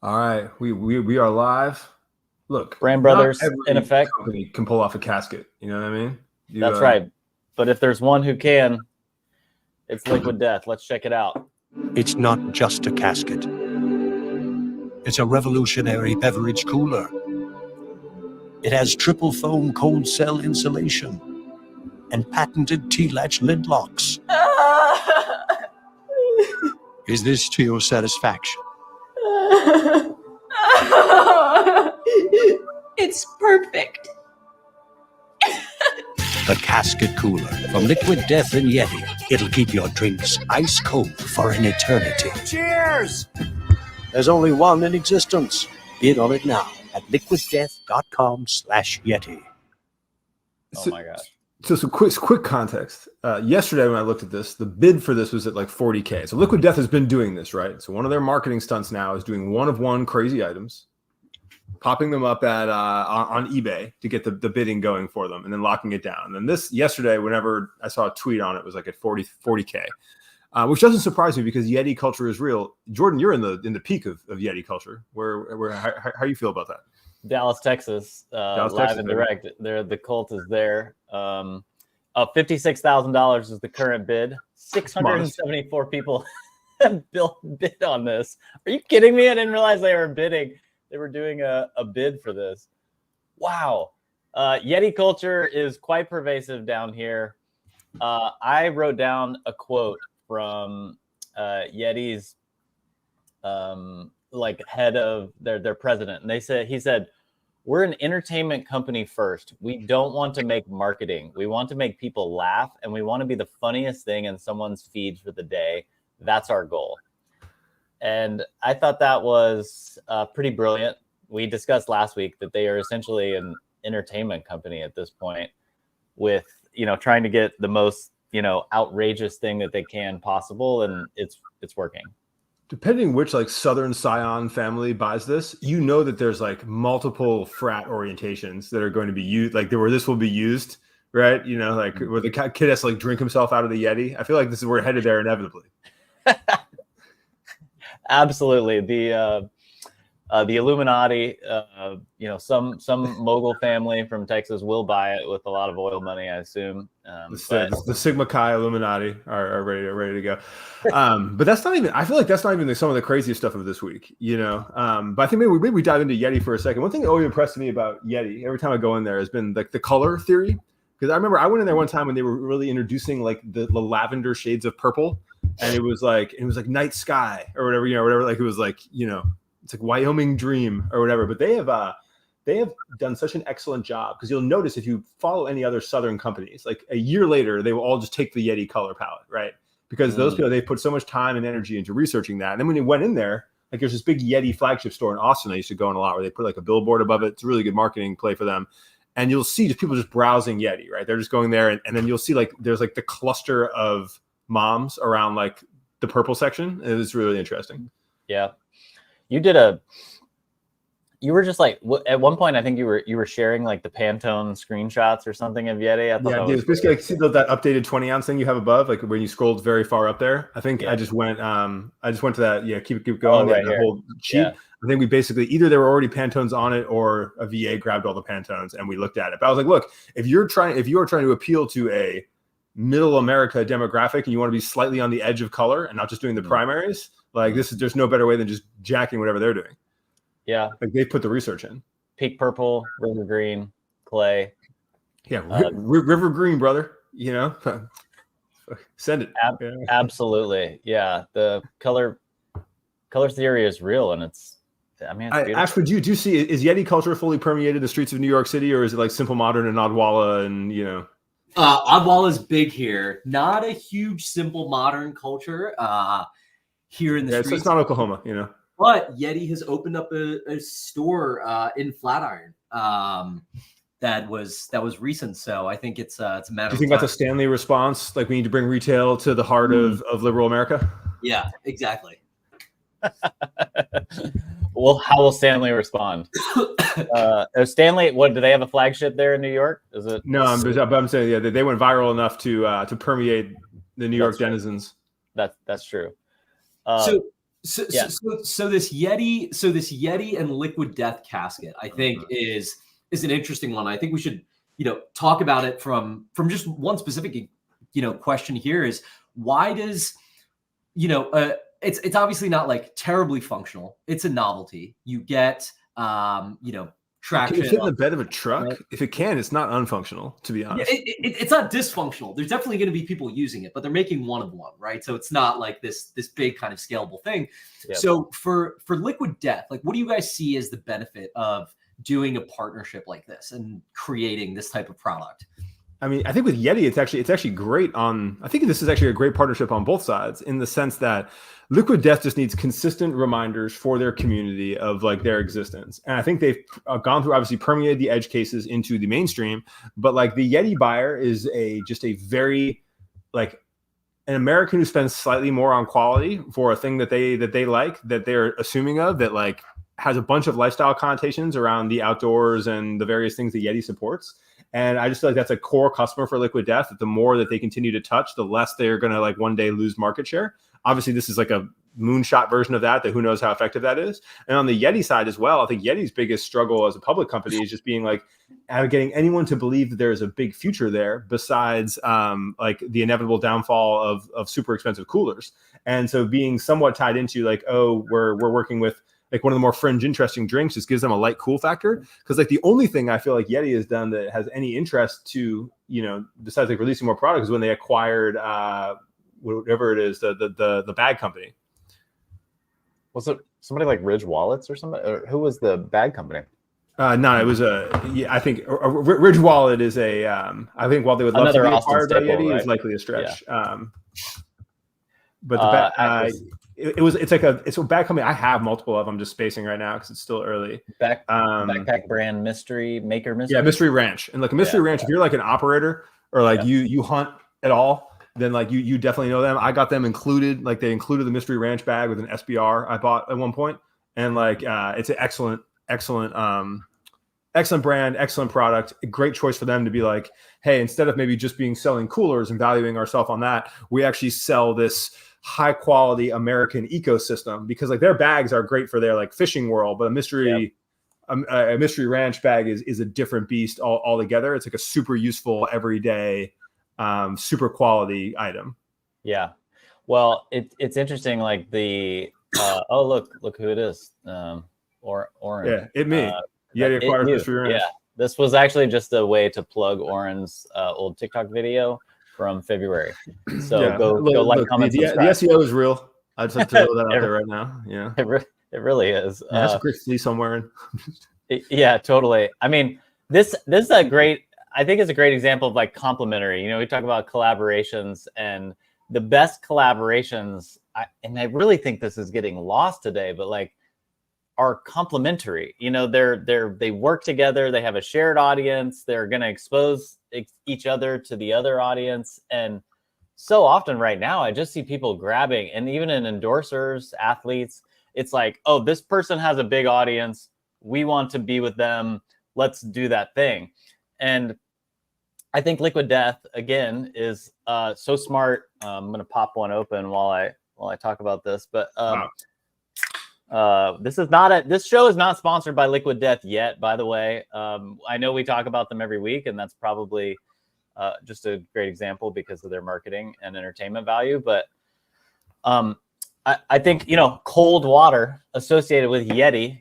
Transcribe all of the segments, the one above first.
All right, we are live. Look, Brand not Brothers, in every effect. company can pull off a casket. You know what I mean? That's right. But if there's one who can, it's Liquid Death. Let's check it out. It's not just a casket. It's a revolutionary beverage cooler. It has triple foam cold cell insulation and patented T-latch lid locks. Is this to your satisfaction? It's perfect. The casket cooler from Liquid Death and Yeti. It'll keep your drinks ice cold for an eternity. Cheers! There's only one in existence. Bid on it now at liquiddeath.com/Yeti. Oh my gosh. So some quick context. Yesterday when I looked at this, the bid for this was at like $40K. So Liquid Death has been doing this, right? So one of their marketing stunts now is doing one of one crazy items, popping them up at on eBay to get the bidding going for them, and then locking it down. And then this yesterday, whenever I saw a tweet on it, was like at 40K, which doesn't surprise me because Yeti culture is real. Jordan, you're in the peak of Yeti culture. How you feel about that? Dallas, Texas, live and direct. The cult is there. $56,000 is the current bid. 674 people have bid on this. Are you kidding me? I didn't realize they were bidding. They were doing a bid for this. Wow. Yeti culture is quite pervasive down here. I wrote down a quote from Yeti's head of their president. And he said, "We're an entertainment company first. We don't want to make marketing. We want to make people laugh, and we want to be the funniest thing in someone's feed for the day. That's our goal." And I thought that was pretty brilliant. We discussed last week that they are essentially an entertainment company at this point, with trying to get the most outrageous thing that they can possible, and it's working. Depending which like Southern Scion family buys this, that there's like multiple frat orientations that are going to be used, like where this will be used, right? Where the kid has to like drink himself out of the Yeti. I feel like we're headed there inevitably. Absolutely. The Illuminati, some mogul family from Texas will buy it with a lot of oil money, I assume. The Sigma Chi Illuminati are ready to go. But that's not even. I feel like that's not even some of the craziest stuff of this week. But I think maybe we dive into Yeti for a second. One thing that always impressed me about Yeti every time I go in there has been like the color theory. Because I remember I went in there one time when they were really introducing like the lavender shades of purple, and it was like night sky or whatever. Like it was like it's like Wyoming dream or whatever. But they have done such an excellent job, because you'll notice if you follow any other Southern companies, like a year later, they will all just take the Yeti color palette, right? Because those people, they put so much time and energy into researching that. And then when you went in there, like there's this big Yeti flagship store in Austin I used to go in a lot, where they put like a billboard above it. It's a really good marketing play for them. And you'll see just people just browsing Yeti, right? They're just going there, and then you'll see like there's like the cluster of moms around like the purple section. And it's really interesting. Yeah. You were just like, at one point, I think you were sharing like the Pantone screenshots or something of Yeti. It's basically like, see that updated 20-ounce thing you have above, like when you scrolled very far up there. I think I just went to that. Yeah, keep going. Right, the whole sheet. Yeah. I think we basically either there were already Pantones on it, or a VA grabbed all the Pantones and we looked at it. But I was like, look, if you are trying to appeal to a middle America demographic and you want to be slightly on the edge of color and not just doing the primaries, like there's no better way than just jacking whatever they're doing. Yeah, like they put the research in. Peak purple, river green, clay. Yeah, river green, brother. Send it. Absolutely. Yeah, the color theory is real, and it's Ash, do you see, is Yeti culture fully permeated the streets of New York City, or is it like Simple Modern and Odwalla and Odwalla is big here. Not a huge Simple Modern culture here in the streets. It's not Oklahoma, But Yeti has opened up a store in Flatiron that was recent. So I think it's a matter of time. Do you think that's a Stanley response? Like we need to bring retail to the heart of liberal America? Yeah, exactly. Well, how will Stanley respond? Stanley, what do they have a flagship there in New York? Is it? No, I'm saying they went viral enough to permeate the New York denizens. That's true. So So, Yeah. so this Yeti and Liquid Death casket, I think is an interesting one. I think we should, talk about it from just one specific, question here is why does, it's obviously not like terribly functional. It's a novelty. You get, traction. Can it fit in the bed of a truck? Right. If it can, it's not unfunctional, to be honest. It's not dysfunctional. There's definitely going to be people using it, but they're making one of one, right? So it's not like this big kind of scalable thing. Yep. So for Liquid Death, like what do you guys see as the benefit of doing a partnership like this and creating this type of product? I mean, I think with Yeti, it's actually great I think this is actually a great partnership on both sides in the sense that Liquid Death just needs consistent reminders for their community of like their existence. And I think they've gone through, obviously permeated the edge cases into the mainstream, but like the Yeti buyer is just a very like an American who spends slightly more on quality for a thing that they like, that they're assuming of, that like has a bunch of lifestyle connotations around the outdoors and the various things that Yeti supports. And I just feel like that's a core customer for Liquid Death, that the more that they continue to touch, the less they're going to like one day lose market share. Obviously, this is like a moonshot version of that who knows how effective that is. And on the Yeti side as well, I think Yeti's biggest struggle as a public company is just being like getting anyone to believe that there is a big future there besides like the inevitable downfall of super expensive coolers. And so being somewhat tied into like, oh, we're working with like one of the more fringe interesting drinks, just gives them a light cool factor. Because like the only thing I feel like Yeti has done that has any interest to, besides like releasing more products, is when they acquired whatever it is, the bag company. Was it somebody like Ridge Wallets or somebody? Or who was the bag company? No, it was I think Ridge Wallet is I think while they would love Another to be Austin acquired by staple, Yeti, right? is likely a stretch. Yeah. But it's a bag company. I have multiple of them, just spacing right now because it's still early. Backpack brand mystery. Yeah, Mystery Ranch. And like a Mystery Ranch, if you're like an operator or like you hunt at all, then like you definitely know them. I got them included. Like they included the Mystery Ranch bag with an SBR I bought at one point. And like it's an excellent brand, excellent product, a great choice for them to be like, hey, instead of maybe just selling coolers and valuing ourselves on that, we actually sell this high quality American ecosystem, because like their bags are great for their like fishing world, but a Mystery Ranch bag is a different beast altogether. It's like a super useful everyday super quality item. Yeah. Well, it's interesting. Like the oh look who it is. Oren. Yeah, Yeti acquired Mystery Ranch. Yeah. This was actually just a way to plug Oren's old TikTok video from February. So go like, comment, the SEO is real. I just have to throw that out there right now. Yeah, it really is. That's a great fleece I'm wearing. Yeah, totally. I mean, this is a great. I think it's a great example of like complementary. We talk about collaborations, and the best collaborations, and I really think this is getting lost today, but like are complementary. They work together. They have a shared audience. They're going to expose each other to the other audience. And so often right now, I just see people grabbing, and even in endorsers, athletes, it's like, oh, this person has a big audience. We want to be with them. Let's do that thing. And I think Liquid Death, again, is so smart. I'm going to pop one open while I talk about this, but this show is not sponsored by Liquid Death yet, by the way. I know we talk about them every week, and that's probably just a great example because of their marketing and entertainment value. But I think, cold water associated with Yeti,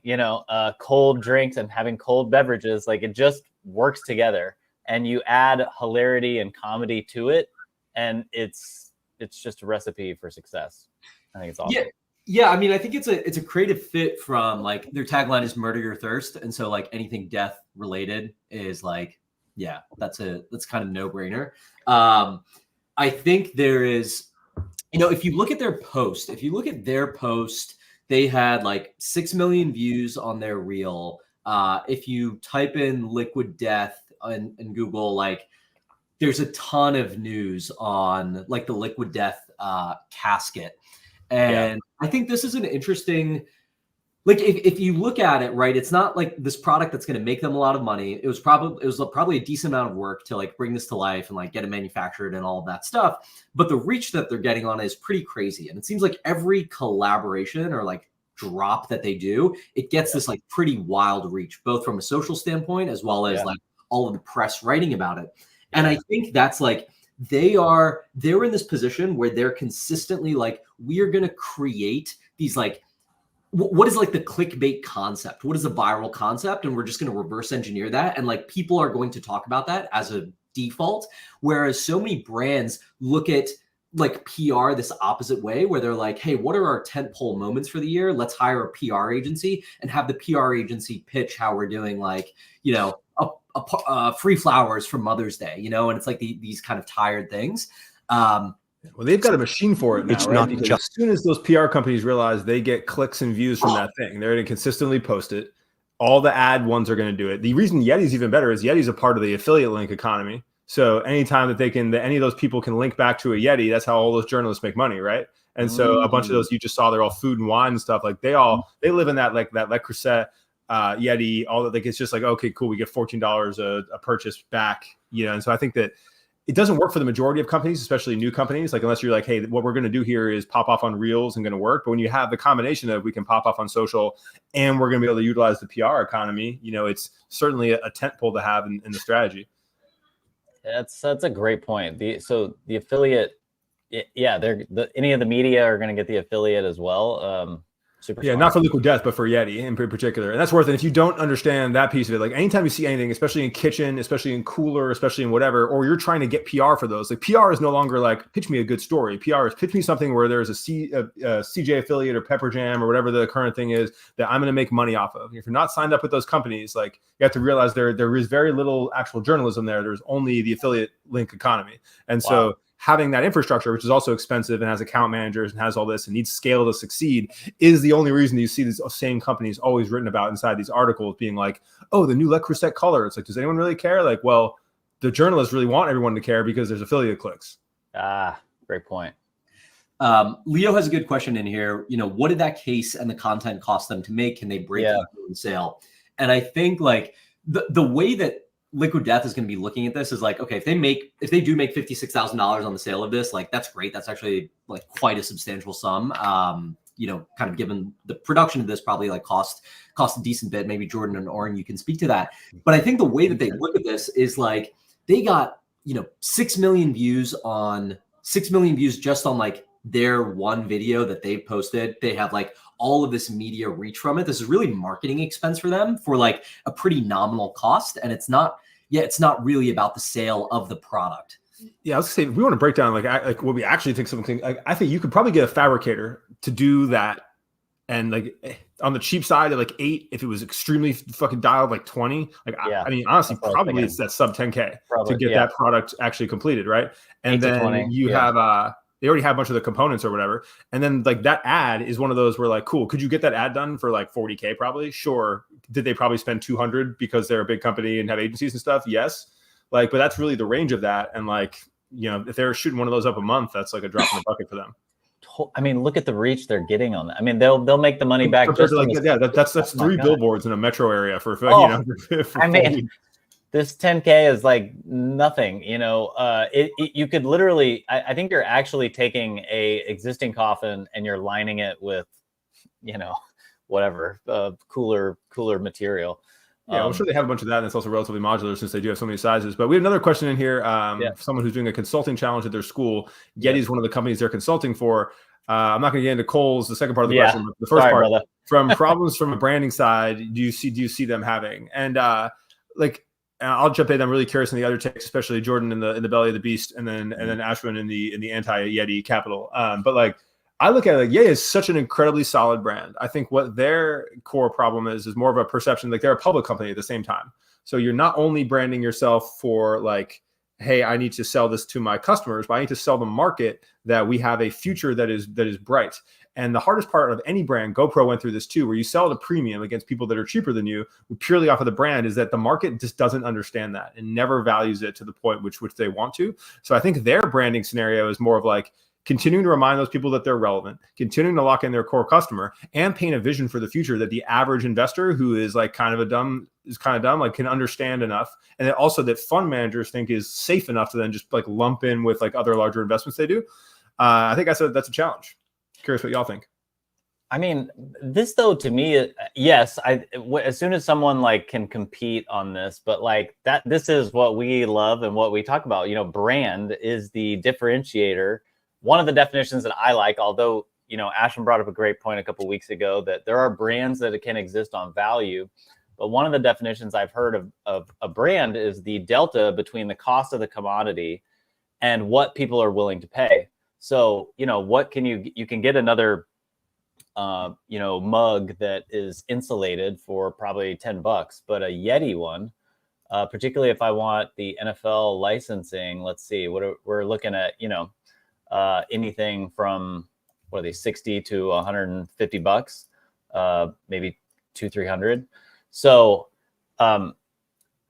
cold drinks and having cold beverages, like it just works together, and you add hilarity and comedy to it, and it's just a recipe for success. I think it's awesome. Yeah, I mean, I think it's a creative fit from like their tagline is "Murder Your Thirst," and so like anything death related is like, yeah, that's kind of no brainer. I think there is, if you look at their post, they had like 6 million views on their reel. If you type in Liquid Death in Google, like there's a ton of news on like the Liquid Death casket. And I think this is an interesting like if you look at it, right, it's not like this product that's going to make them a lot of money. It was probably a decent amount of work to like bring this to life and like get it manufactured and all of that stuff. But the reach that they're getting on it is pretty crazy. And it seems like every collaboration or like drop that they do, it gets this like pretty wild reach, both from a social standpoint as well as like all of the press writing about it. And I think that's like they're in this position where they're consistently like, we are going to create these like, what is like the clickbait concept? What is a viral concept? And we're just going to reverse engineer that. And like people are going to talk about that as a default. Whereas so many brands look at like PR this opposite way, where they're like, hey, what are our tentpole moments for the year? Let's hire a PR agency and have the PR agency pitch how we're doing like, you know, free flowers for Mother's Day, you know, and it's like these kind of tired things. Well, they've got a machine for it now, It's right? not Because just- as soon as those PR companies realize they get clicks and views from that thing, they're going to consistently post it. All the ad ones are going to do it. The reason Yeti's even better is Yeti's a part of the affiliate link economy. So anytime that any of those people can link back to a Yeti, that's how all those journalists make money, right? And so a bunch of those you just saw, they're all food and wine and stuff. Like they live in that like that Le Creuset Yeti. All that, like it's just like, okay, cool, we get $14 a purchase back, you know. And so I think that it doesn't work for the majority of companies, especially new companies. Like unless you're like, hey, what we're going to do here is pop off on Reels and going to work. But when you have the combination of we can pop off on social and we're going to be able to utilize the PR economy, you know, it's certainly a tent pole to have in the strategy. That's a great point. So the affiliate, any of the media are going to get the affiliate as well. Super smart. Not for Liquid Death, but for Yeti in particular. And that's worth it. If you don't understand that piece of it, like anytime you see anything, especially in kitchen, especially in cooler, especially in whatever, or you're trying to get PR for those, like PR is no longer like, pitch me a good story. PR is pitch me something where there's a CJ affiliate or Pepper Jam or whatever the current thing is that I'm going to make money off of. If you're not signed up with those companies, like you have to realize there is very little actual journalism there. There's only the affiliate link economy. And so having that infrastructure, which is also expensive and has account managers and has all this and needs scale to succeed, is the only reason you see these same companies always written about inside these articles being like, oh, the new Le Creuset color. It's like, does anyone really care? Like, well, the journalists really want everyone to care because there's affiliate clicks. Great point. Leo has a good question in here. You know, what did that case and the content cost them to make? Can they break even on sale? And I think like the way that Liquid Death is going to be looking at this is like, okay, if they do make $56,000 on the sale of this, like that's great. That's actually like quite a substantial sum. You know, kind of given the production of this probably like cost a decent bit. Maybe Jordan and Oren, you can speak to that. But I think the way that they look at this is like they got, you know, 6 million views just on like their one video that they've posted. They have like all of this media reach from it. This is really marketing expense for them for like a pretty nominal cost. And it's not really about the sale of the product. Yeah, I was gonna say, if we want to break down like what we actually think something, like I think you could probably get a fabricator to do that. And like on the cheap side at like 8, if it was extremely fucking dialed like 20, like I mean, honestly, probably it's that sub 10K to get that product actually completed, right? And then 20, you have they already have a bunch of the components or whatever. And then like that ad is one of those where like, cool, could you get that ad done for like 40K probably? Sure. Did they probably spend 200 because they're a big company and have agencies and stuff? Yes. Like, but that's really the range of that. And like, you know, if they're shooting one of those up a month, that's like a drop in the bucket for them. I mean, look at the reach they're getting on that. I mean, they'll make the money back. Just like, that's 3 billboards in a metro area for you know. For I mean, this 10K is like nothing, you know. You could literally, I think you're actually taking a existing coffin and you're lining it with, you know, whatever cooler material. Yeah, I'm sure they have a bunch of that, and it's also relatively modular since they do have so many sizes. But we have another question in here. Someone who's doing a consulting challenge at their school. Yeti is one of the companies they're consulting for. I'm not going to get into Kohl's, the second part of the question, but the first part, brother. From problems from a branding side, do you see them having? And I'll jump in. I'm really curious in the other takes, especially Jordan in the belly of the beast, and then Ashwin in the anti-Yeti capital. But like, I look at it like Yeti is such an incredibly solid brand. I think what their core problem is more of a perception. Like they're a public company at the same time. So you're not only branding yourself for like, hey, I need to sell this to my customers, but I need to sell the market that we have a future that is bright. And the hardest part of any brand, GoPro went through this too, where you sell at a premium against people that are cheaper than you purely off of the brand, is that the market just doesn't understand that and never values it to the point which they want to. So I think their branding scenario is more of like, continuing to remind those people that they're relevant, continuing to lock in their core customer, and paint a vision for the future that the average investor who is like kind of dumb, like can understand enough. And then also that fund managers think is safe enough to then just like lump in with like other larger investments they do. I think that's a challenge. Curious what y'all think. I mean, this though, to me, yes, as soon as someone like can compete on this, but like that, this is what we love and what we talk about. You know, brand is the differentiator. One of the definitions that I like, although, you know, Ashwin brought up a great point a couple of weeks ago that there are brands that can exist on value. But one of the definitions I've heard of a brand is the delta between the cost of the commodity and what people are willing to pay. So, you know, what can you can get another you know, mug that is insulated for probably $10, but a Yeti one, particularly if I want the NFL licensing, let's see, we're looking at, you know, anything from what are they, 60 to $150, maybe $200-300. So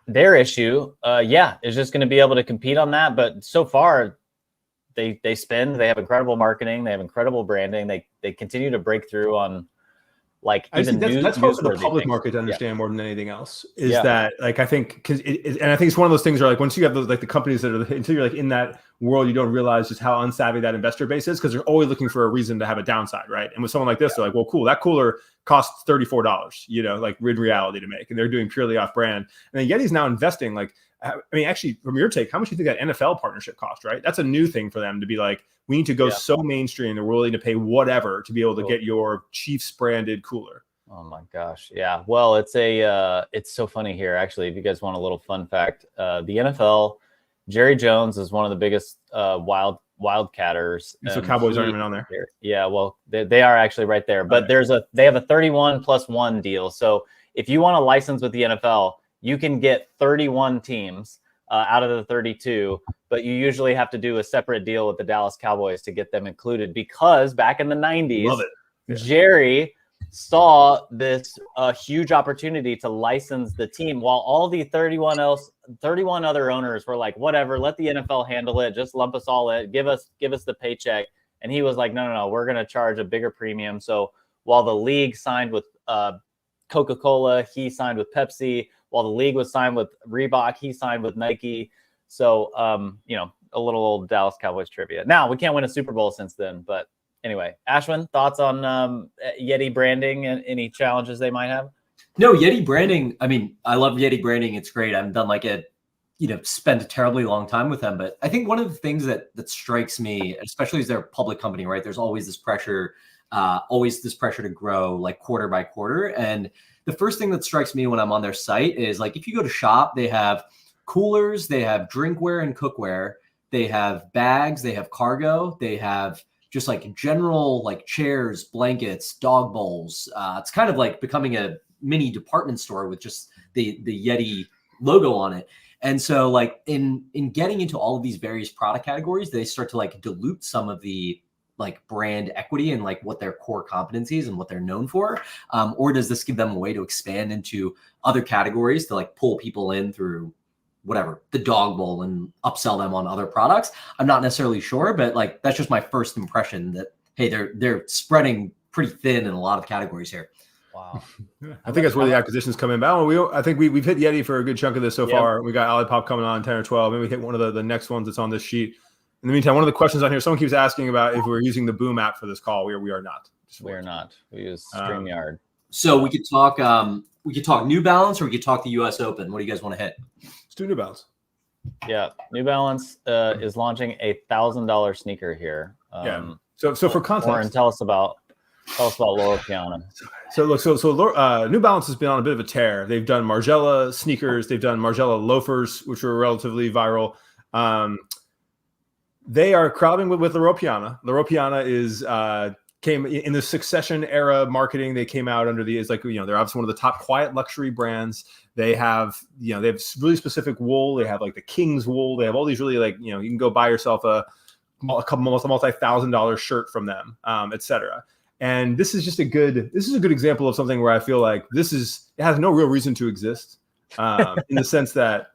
their issue, is just going to be able to compete on that. But so far, they have incredible marketing, they have incredible branding, they continue to break through on like even that's hard for the public market to understand more than anything else is that like I think because and I think it's one of those things where like once you have those like the companies that are until you're like in that world you don't realize just how unsavvy that investor base is because they're always looking for a reason to have a downside, right? And with someone like this they're like, well, cool, that cooler costs $34, you know, like in reality to make, and they're doing purely off brand. And then Yeti's now investing like, I mean, actually, from your take, how much do you think that NFL partnership cost, right? That's a new thing for them to be like, we need to go so mainstream that we're willing to pay whatever to be able to get your Chiefs branded cooler. Oh my gosh. Yeah. Well, it's so funny here. Actually, if you guys want a little fun fact, the NFL, Jerry Jones is one of the biggest wildcatters. So Cowboys aren't even on there. Yeah. Well, they are actually right there, but they have a 31+1 deal. So if you want to license with the NFL, you can get 31 teams out of the 32, but you usually have to do a separate deal with the Dallas Cowboys to get them included because back in the 90s, Jerry saw this huge opportunity to license the team while all the 31 other owners were like, whatever, let the NFL handle it. Just lump us all in, give us the paycheck. And he was like, no, we're going to charge a bigger premium. So while the league signed with Coca-Cola, he signed with Pepsi. While the league was signed with Reebok, he signed with Nike. So, you know, a little old Dallas Cowboys trivia. Now, we can't win a Super Bowl since then. But anyway, Ashwin, thoughts on Yeti branding and any challenges they might have? No, Yeti branding. I mean, I love Yeti branding. It's great. I've done spent a terribly long time with them. But I think one of the things that strikes me, especially as they're a public company, right? There's always this pressure to grow like quarter by quarter. And the first thing that strikes me when I'm on their site is like, if you go to shop, they have coolers, they have drinkware and cookware, they have bags, they have cargo, they have just like general like chairs, blankets, dog bowls. It's kind of like becoming a mini department store with just the Yeti logo on it. And so like in getting into all of these various product categories, they start to like dilute some of the like brand equity and like what their core competencies and what they're known for? Or does this give them a way to expand into other categories to like pull people in through whatever, the dog bowl and upsell them on other products? I'm not necessarily sure, but like, that's just my first impression that, hey, they're spreading pretty thin in a lot of categories here. Wow. I think that's where the acquisitions come in. But I think we've hit Yeti for a good chunk of this so far. We got Olipop coming on 10 or 12. Maybe we hit one of the next ones that's on this sheet. In the meantime, one of the questions on here, someone keeps asking about if we're using the Boom app for this call. We are not. We are not. We use StreamYard. So we could talk New Balance, or we could talk the US Open. What do you guys want to hit? Let's do New Balance. Yeah, New Balance is launching a $1,000 sneaker here. So for context, Warren, tell us about Loro Piana. So New Balance has been on a bit of a tear. They've done Margiela sneakers, they've done Margiela loafers, which were relatively viral. They are crowding with Loro Piana. Loro Piana came in the Succession era marketing. They came out under they're obviously one of the top quiet luxury brands. They have really specific wool. They have like the King's wool. They have all these really you can go buy yourself a multi-$1,000 shirt from them, etc. And this is just a good example of something where I feel like it has no real reason to exist, in the sense that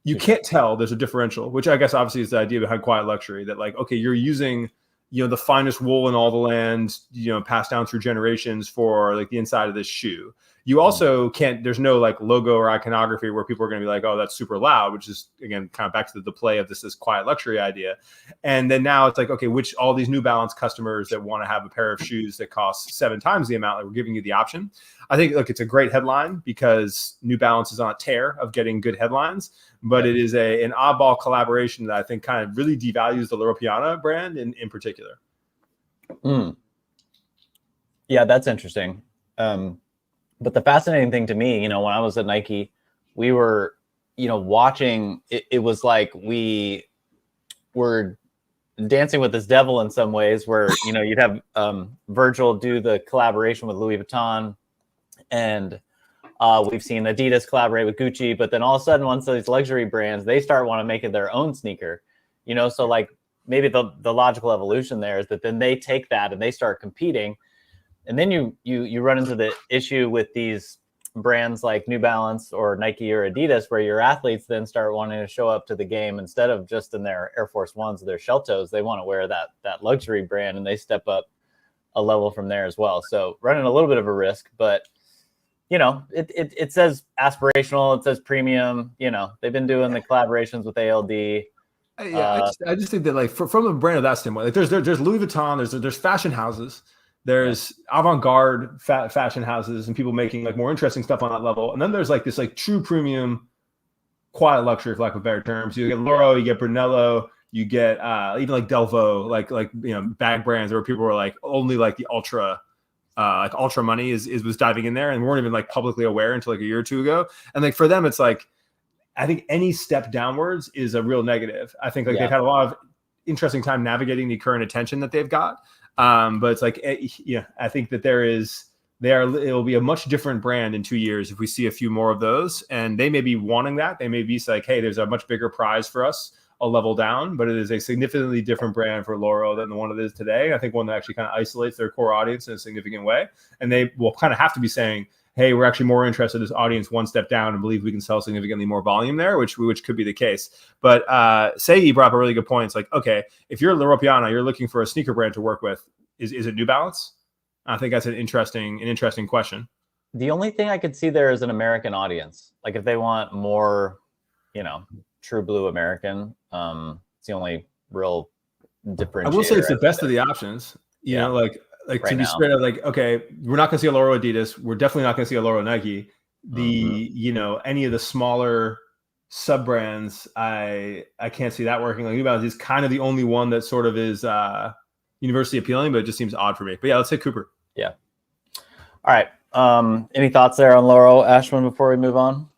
you can't tell there's a differential, which I guess obviously is the idea behind quiet luxury, that like, okay, you're using the finest wool in all the land, passed down through generations for like the inside of this shoe. You also can't, there's no like logo or iconography where people are going to be like, oh, that's super loud, which is again, kind of back to the play of this quiet luxury idea. And then now it's like, okay, all these New Balance customers that want to have a pair of shoes that cost 7 times the amount, that we're giving you the option. I think, look, it's a great headline because New Balance is on a tear of getting good headlines, but it is an oddball collaboration that I think kind of really devalues the Loro Piana brand in particular. Yeah, that's interesting. But the fascinating thing to me, when I was at Nike, we were, watching, it was like we were dancing with this devil in some ways where, you'd have Virgil do the collaboration with Louis Vuitton, and we've seen Adidas collaborate with Gucci, but then all of a sudden, once these luxury brands, they start want to make it their own sneaker, so like maybe the logical evolution there is that then they take that and they start competing. And then you run into the issue with these brands like New Balance or Nike or Adidas, where your athletes then start wanting to show up to the game instead of just in their Air Force Ones or their shell toes. They want to wear that luxury brand, and they step up a level from there as well. So running a little bit of a risk, but it says aspirational, it says premium. They've been doing the collaborations with ALD. Yeah, I just think that like from a brand of that standpoint, like there's Louis Vuitton, there's fashion houses. There's avant-garde fashion houses and people making like more interesting stuff on that level. And then there's like this like true premium, quiet luxury, for lack of better terms. You get Loro, you get Brunello, you get even like Delvaux, like bag brands where people were like only like the ultra money was diving in there and weren't even like publicly aware until like a year or two ago. And like for them, it's like I think any step downwards is a real negative. I think like they've had a lot of interesting time navigating the current attention that they've got. But it's like, I think that it'll be a much different brand in 2 years if we see a few more of those, and they may be wanting that. They may be like, hey, there's a much bigger prize for us, a level down, but it is a significantly different brand for Loro than the one it is today. I think one that actually kind of isolates their core audience in a significant way. And they will kind of have to be saying, hey, we're actually more interested in this audience one step down and believe we can sell significantly more volume there, which could be the case. But say you brought up a really good point. It's like, okay, if you're Loro Piana, you're looking for a sneaker brand to work with. Is it New Balance? I think that's an interesting question. The only thing I could see there is an American audience. Like if they want more, true blue American, it's the only real differentiator. I will say it's the best of the options. You know, like right to be straight up, like, okay, we're not going to see a Loro Adidas. We're definitely not going to see a Loro Nike. Any of the smaller sub brands, I can't see that working. Like New Balance is kind of the only one that sort of is universally appealing, but it just seems odd for me. But yeah, let's say Cooper. Yeah. All right. Any thoughts there on Loro, Ashwin, before we move on?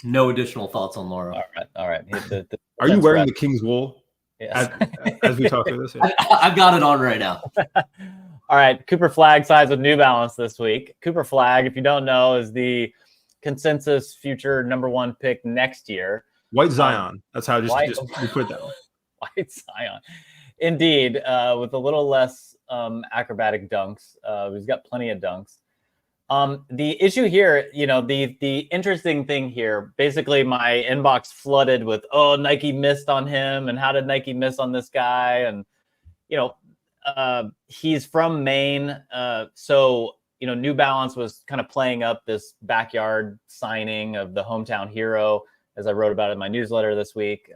No additional thoughts on Loro. All right. Are you wearing the King's wool? Yes. As we talk through this? Yeah. I've got it on right now. All right. Cooper Flagg sides with New Balance this week. Cooper Flagg, if you don't know, is the consensus future #1 pick next year. White Zion. That's how just we put that one. White Zion. Indeed. With a little less acrobatic dunks. He's got plenty of dunks. The issue here, the interesting thing here, basically my inbox flooded with, Nike missed on him. And how did Nike miss on this guy? And, he's from Maine. So, New Balance was kind of playing up this backyard signing of the hometown hero, as I wrote about in my newsletter this week.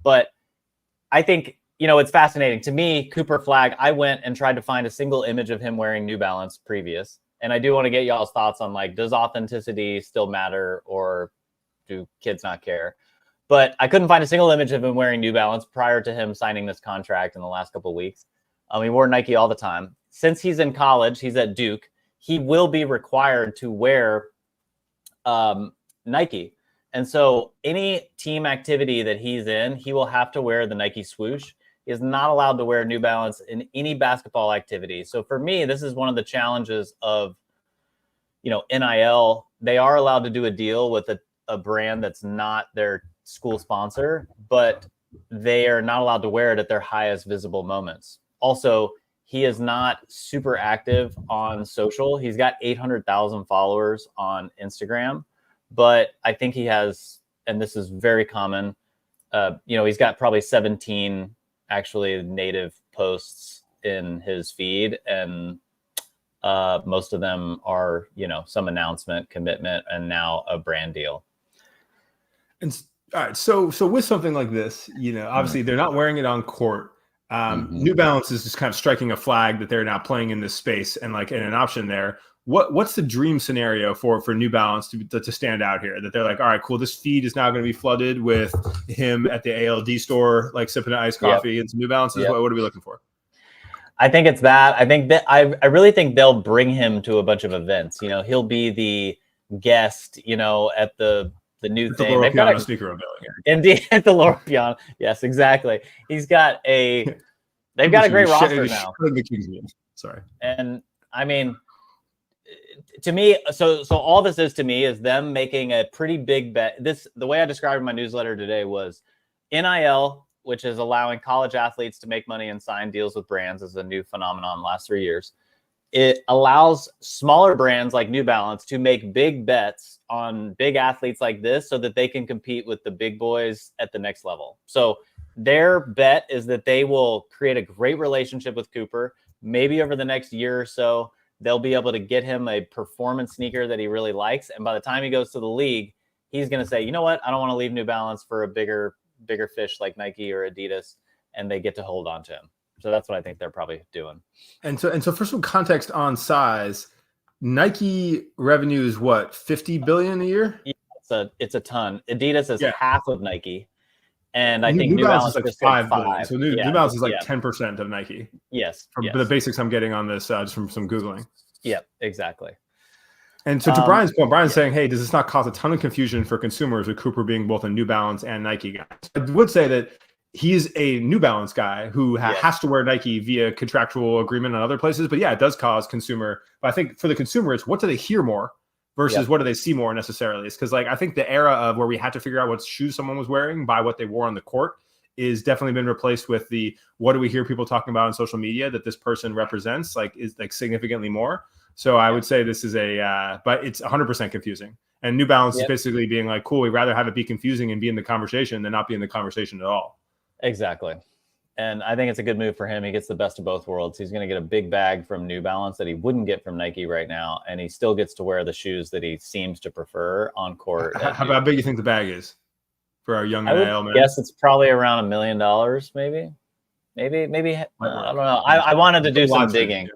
But I think, it's fascinating to me. Cooper Flagg, I went and tried to find a single image of him wearing New Balance previous. And I do want to get y'all's thoughts on, like, does authenticity still matter or do kids not care? But I couldn't find a single image of him wearing New Balance prior to him signing this contract in the last couple of weeks. He wore Nike all the time. Since he's in college, he's at Duke, he will be required to wear Nike. And so any team activity that he's in, he will have to wear the Nike swoosh. He is not allowed to wear New Balance in any basketball activity. So for me, this is one of the challenges of, NIL. They are allowed to do a deal with a brand that's not their school sponsor, but they are not allowed to wear it at their highest visible moments. Also, he is not super active on social. He's got 800,000 followers on Instagram, but I think he has, and this is very common, he's got probably 17 actually native posts in his feed, and most of them are, some announcement, commitment, and now a brand deal. And all right, so with something like this, obviously they're not wearing it on court. New Balance is just kind of striking a flag that they're now playing in this space and like in an option there. What's the dream scenario for New Balance to stand out here? That they're like, all right, cool, this feed is now going to be flooded with him at the ALD store, like sipping an iced coffee and some New Balances. What are we looking for? I think it's that. I think that I really think they'll bring him to a bunch of events. He'll be the guest, at the new thing. They've got a sneaker unveiling. Indeed, at the Loro Piana. Yes, exactly. They've got a great roster now. Sorry. And I mean, to me, so all this is to me is them making a pretty big bet. The way I described in my newsletter today was NIL, which is allowing college athletes to make money and sign deals with brands, is a new phenomenon in the last 3 years. It allows smaller brands like New Balance to make big bets on big athletes like this so that they can compete with the big boys at the next level. So their bet is that they will create a great relationship with Cooper. Maybe over the next year or so, they'll be able to get him a performance sneaker that he really likes. And by the time he goes to the league, he's going to say, you know what? I don't want to leave New Balance for a bigger fish like Nike or Adidas. And they get to hold on to him. So that's what I think they're probably doing. And so for some context on size, Nike revenue is what, 50 billion a year? Yeah, it's a ton. Adidas is half of Nike. And I think New Balance is like 5 billion. So New Balance is like 10% of Nike. Yes. From the basics I'm getting on this just from some Googling. Yep, exactly. And so to Brian's point, Brian's saying, hey, does this not cause a ton of confusion for consumers with Cooper being both a New Balance and Nike guy? I would say that he's a New Balance guy who has to wear Nike via contractual agreement on other places. But yeah, it does cause consumer. But I think for the consumer, it's what do they hear more versus what do they see more necessarily? It's because like I think the era of where we had to figure out what shoes someone was wearing by what they wore on the court is definitely been replaced with the what do we hear people talking about on social media that this person represents is like significantly more. So I would say this is but it's 100% confusing. And New Balance is basically being like, cool, we'd rather have it be confusing and be in the conversation than not be in the conversation at all. Exactly. And I think it's a good move for him. He gets the best of both worlds. He's going to get a big bag from New Balance that he wouldn't get from Nike right now. And he still gets to wear the shoes that he seems to prefer on court. How big do you think the bag is for our young NIL man? Yes, it's probably around $1 million, maybe. Maybe. I don't know. I wanted to do some digging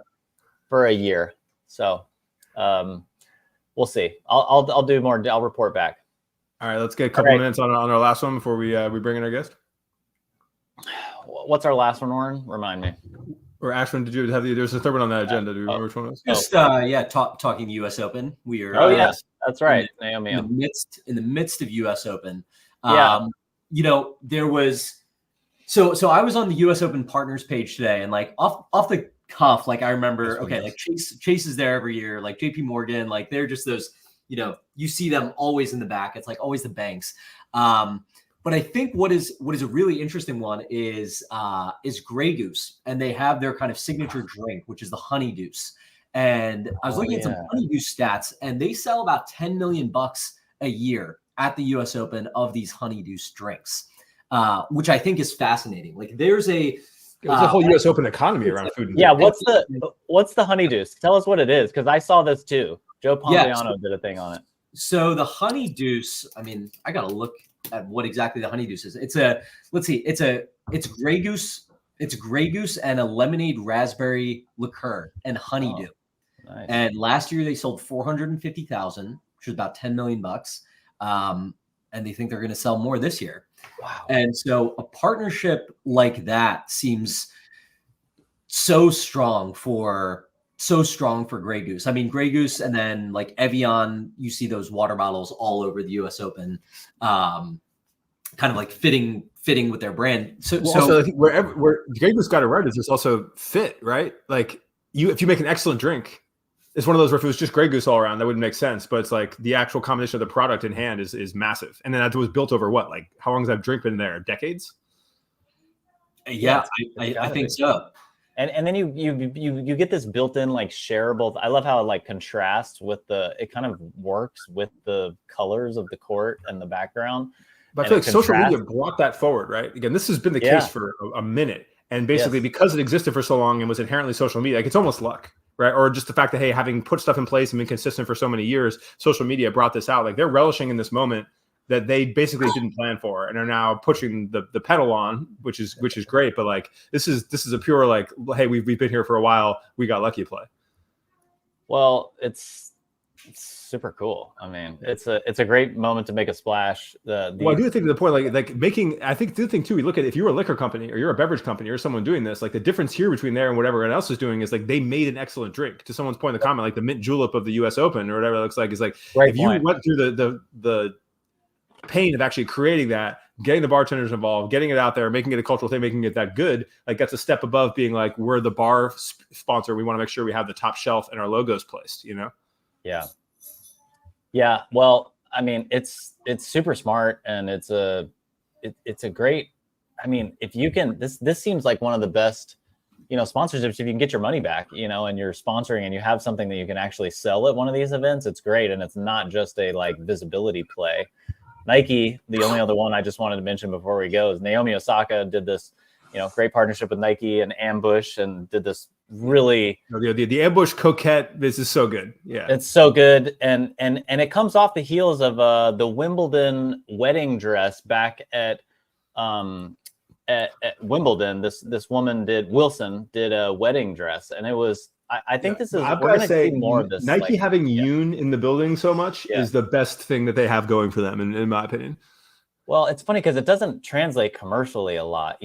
for a year. So we'll see. I'll do more. I'll report back. All right. Let's get a couple minutes on our last one before we bring in our guest. What's our last one, Warren? Remind me. Or Ashwin, did you have there's a third one on that agenda? Do you remember which one it was? Just talking U.S. Open. We are. Oh yes, that's right. Naomi. In the midst of U.S. Open. There was. So I was on the U.S. Open partners page today, and like off the cuff, like I remember, like Chase is there every year, like J.P. Morgan, like they're just those. You see them always in the back. It's like always the banks. But I think what is a really interesting one is Grey Goose, and they have their kind of signature drink, which is the Honey Deuce. And I was looking at some Honey Deuce stats, and they sell about $10 million a year at the U.S. Open of these Honey Deuce drinks, which I think is fascinating. Like there's a whole U.S. Open economy around food. Yeah, what's the Honey Deuce? Tell us what it is, because I saw this too. Joe Pompliano did a thing on it. So the Honey Deuce, I mean, I gotta look at what exactly the Honey Deuce is. It's Grey Goose. It's Grey Goose and a lemonade raspberry liqueur and honeydew. Nice. And last year they sold 450,000, which is about $10 million. And they think they're going to sell more this year. Wow. And so a partnership like that seems so strong for Grey Goose. I mean, Grey Goose and then like Evian, you see those water bottles all over the US Open, kind of like fitting with their brand. So also, I think where Grey Goose got it right is it's also fit, right? Like if you make an excellent drink, it's one of those where if it was just Grey Goose all around, that wouldn't make sense. But it's like the actual combination of the product in hand is massive. And then that was built over what? Like how long has that drink been there? Decades? Yeah, I think so. And then you get this built-in like shareable. I love how it like contrasts with it kind of works with the colors of the court and the background. But I And feel it like social media contrasts- brought that forward, right? Again, this has been the Yeah. case for a minute. And basically, Yes. because it existed for so long and was inherently social media, like it's almost luck, right? Or just the fact that, hey, having put stuff in place and been consistent for so many years, social media brought this out. Like they're relishing in this moment that they basically didn't plan for and are now pushing the pedal on, which is great. But like this is a pure like, hey, we've been here for a while. We got lucky play. Well, it's super cool. I mean, it's a great moment to make a splash. Well, I do think to the point, like making, I think the thing too, we look at if you're a liquor company or you're a beverage company or someone doing this, like the difference here between there and what everyone else is doing is like they made an excellent drink. To someone's point in the comment, like the mint julep of the US Open or whatever it looks like, is like Great if point. you went through the pain of actually creating that, getting the bartenders involved, getting it out there, making it a cultural thing, making it that good, like that's a step above being like, we're the bar sponsor. We want to make sure we have the top shelf and our logos placed, you know? Yeah. Yeah. Well, I mean, it's super smart and it's a great, I mean, if you can, this seems like one of the best, sponsorships, if you can get your money back, and you're sponsoring and you have something that you can actually sell at one of these events, it's great. And it's not just a like visibility play. Nike, the only other one I just wanted to mention before we go is Naomi Osaka did this, great partnership with Nike and Ambush and did this really the Ambush Coquette. This is so good. Yeah, it's so good. And it comes off the heels of the Wimbledon wedding dress back at Wimbledon. This woman Wilson did a wedding dress, and it was, I think this is, I've we're got to going to say, see more of this. Nike having Yoon in the building so much is the best thing that they have going for them, in my opinion. Well, it's funny because it doesn't translate commercially a lot.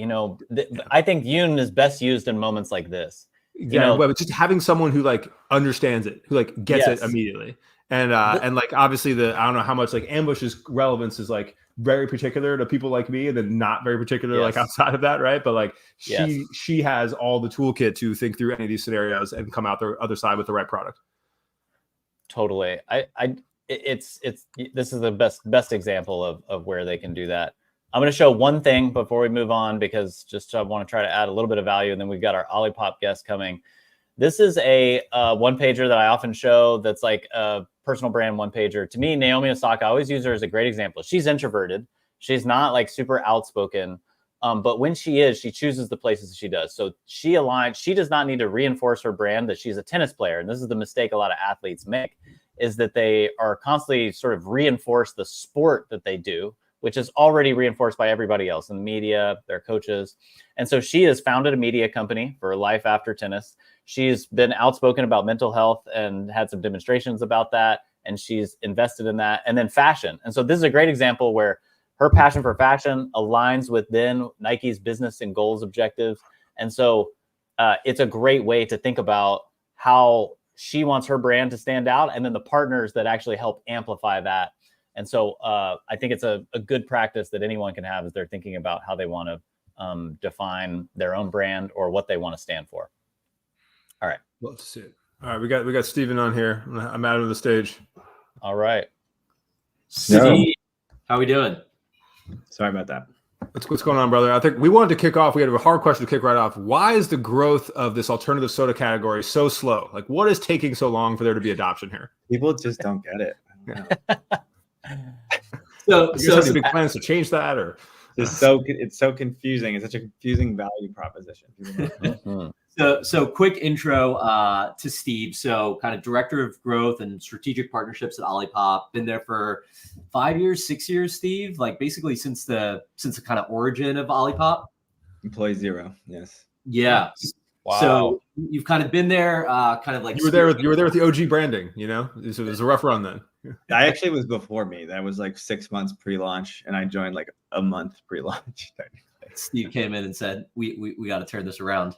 I think Yoon is best used in moments like this. But just having someone who like understands it, who like gets it immediately. And like obviously I don't know how much like Ambush's relevance is like very particular to people like me and then not very particular like outside of that, right? But like she has all the toolkit to think through any of these scenarios and come out the other side with the right product. Totally. This is the best example of where they can do that. I'm going to show one thing before we move on because I want to try to add a little bit of value, and then we've got our Olipop guest coming. This is a one-pager that I often show that's like a personal brand one-pager. To me, Naomi Osaka, I always use her as a great example. She's introverted. She's not like super outspoken, but when she is, she chooses the places she does. So she does not need to reinforce her brand that she's a tennis player. And this is the mistake a lot of athletes make, is that they are constantly sort of reinforce the sport that they do, which is already reinforced by everybody else in the media, their coaches. And so she has founded a media company for life after tennis. She's been outspoken about mental health and had some demonstrations about that. And she's invested in that. And then fashion. And so this is a great example where her passion for fashion aligns with then Nike's business and goals objectives. And so it's a great way to think about how she wants her brand to stand out and then the partners that actually help amplify that. And so I think it's a good practice that anyone can have as they're thinking about how they want to define their own brand or what they want to stand for. All right. Love to see it. All right. We got Steven on here. I'm out of the stage. All right. Steve, how we doing? Sorry about that. What's going on, brother? I think we wanted to kick off. We had a hard question to kick right off. Why is the growth of this alternative soda category so slow? Like, what is taking so long for there to be adoption here? People just don't get it. I don't know. So big plans to change that, or it's so confusing. It's such a confusing value proposition. So quick intro to Steve. So kind of director of growth and strategic partnerships at Olipop. Been there for 5 years, 6 years, Steve. Like basically since the kind of origin of Olipop. Employee zero. Yes. Yeah. Wow. So you've kind of been there, kind of like you were there with the OG branding. It was a rough run then. I actually was before me. That was like 6 months pre-launch, and I joined like a month pre-launch. Steve came in and said, "We got to turn this around."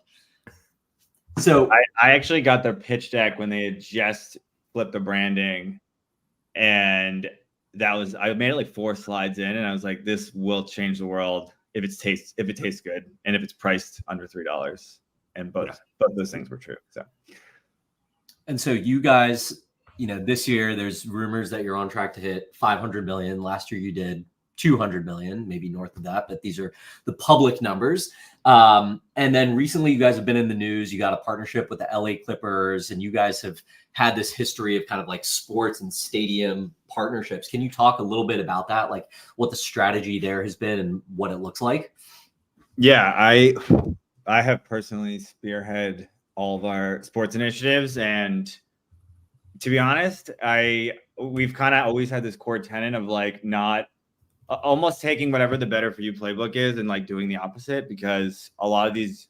So I actually got their pitch deck when they had just flipped the branding, and I made it like 4 slides in, and I was like, "This will change the world if it tastes good, and if it's priced under $3." And both those things were true. So you guys, this year there's rumors that you're on track to hit 500 million. Last year you did 200 million, maybe north of that, but these are the public numbers. And then recently you guys have been in the news. You got a partnership with the LA Clippers, and you guys have had this history of kind of like sports and stadium partnerships. Can you talk a little bit about that? Like what the strategy there has been and what it looks like? Yeah, I have personally spearheaded all of our sports initiatives, and to be honest, we've kind of always had this core tenet of like not almost taking whatever the better for you playbook is and like doing the opposite, because a lot of these,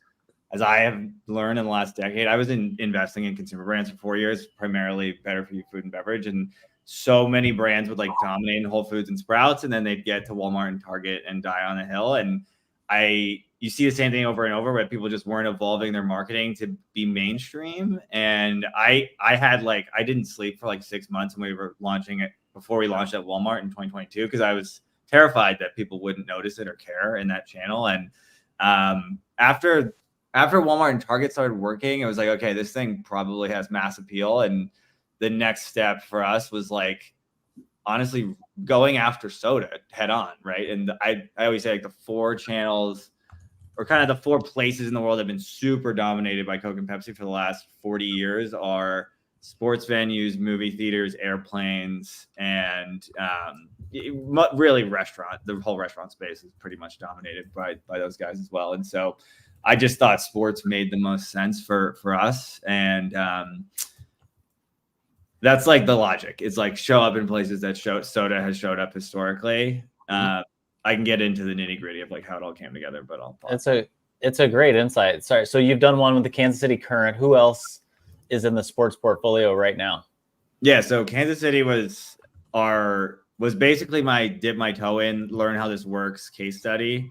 as I have learned in the last decade, I was investing in consumer brands for 4 years, primarily better for you food and beverage. And so many brands would like dominate in Whole Foods and Sprouts, and then they'd get to Walmart and Target and die on the hill. And you see the same thing over and over, where people just weren't evolving their marketing to be mainstream. And I didn't sleep for like 6 months when we were launching it, before we launched at Walmart in 2022, because I was terrified that people wouldn't notice it or care in that channel. And after Walmart and Target started working, it was like, okay, this thing probably has mass appeal. And the next step for us was like, honestly, going after soda head on, right? And I always say like the 4 channels, or kind of the 4 places in the world that have been super dominated by Coke and Pepsi for the last 40 years are sports venues, movie theaters, airplanes, and really restaurant. The whole restaurant space is pretty much dominated by those guys as well. And so I just thought sports made the most sense for us. And that's like the logic. It's like show up in places that soda has showed up historically. I can get into the nitty gritty of like how it all came together, but I'll pause. It's a great insight. Sorry. So you've done one with the Kansas City Current. Who else is in the sports portfolio right now? Yeah. So Kansas City was basically my dip my toe in, learn how this works case study.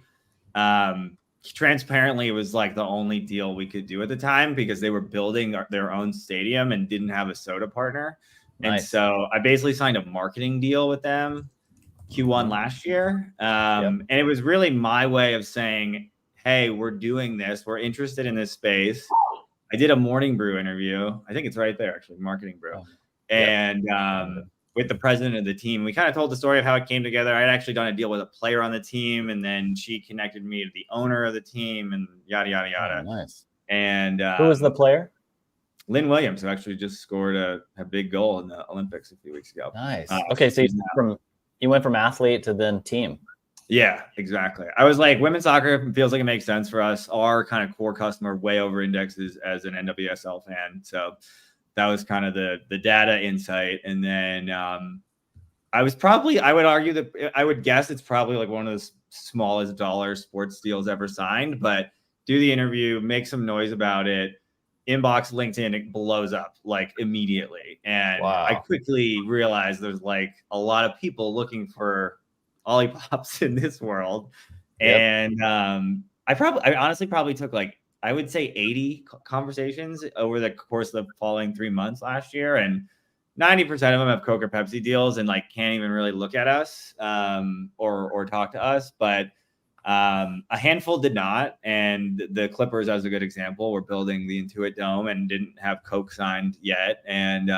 Transparently, it was like the only deal we could do at the time, because they were building their own stadium and didn't have a soda partner. Nice. And so I basically signed a marketing deal with them Q1 last year. And it was really my way of saying, hey, we're doing this. We're interested in this space. I did a Morning Brew interview. I think it's right there, actually, Marketing Brew. And with the president of the team, we kind of told the story of how it came together. I had actually done a deal with a player on the team, and then she connected me to the owner of the team, and yada, yada, yada. Oh, nice. And who was the player? Lynn Williams, who actually just scored a big goal in the Olympics a few weeks ago. Nice. Okay, so you went from athlete to then team. Yeah, exactly. I was like, women's soccer feels like it makes sense for us. Our kind of core customer way over indexes as an NWSL fan. So that was kind of the data insight. And then I would guess it's probably like one of the smallest dollar sports deals ever signed, but do the interview, make some noise about it, inbox LinkedIn, it blows up like immediately. And I quickly realized there's like a lot of people looking for Olipops in this world. And I honestly probably took like, I would say 80 conversations over the course of the following 3 months last year. And 90% of them have Coke or Pepsi deals and like can't even really look at us or talk to us. But a handful did not. And the Clippers, as a good example, were building the Intuit Dome and didn't have Coke signed yet. And,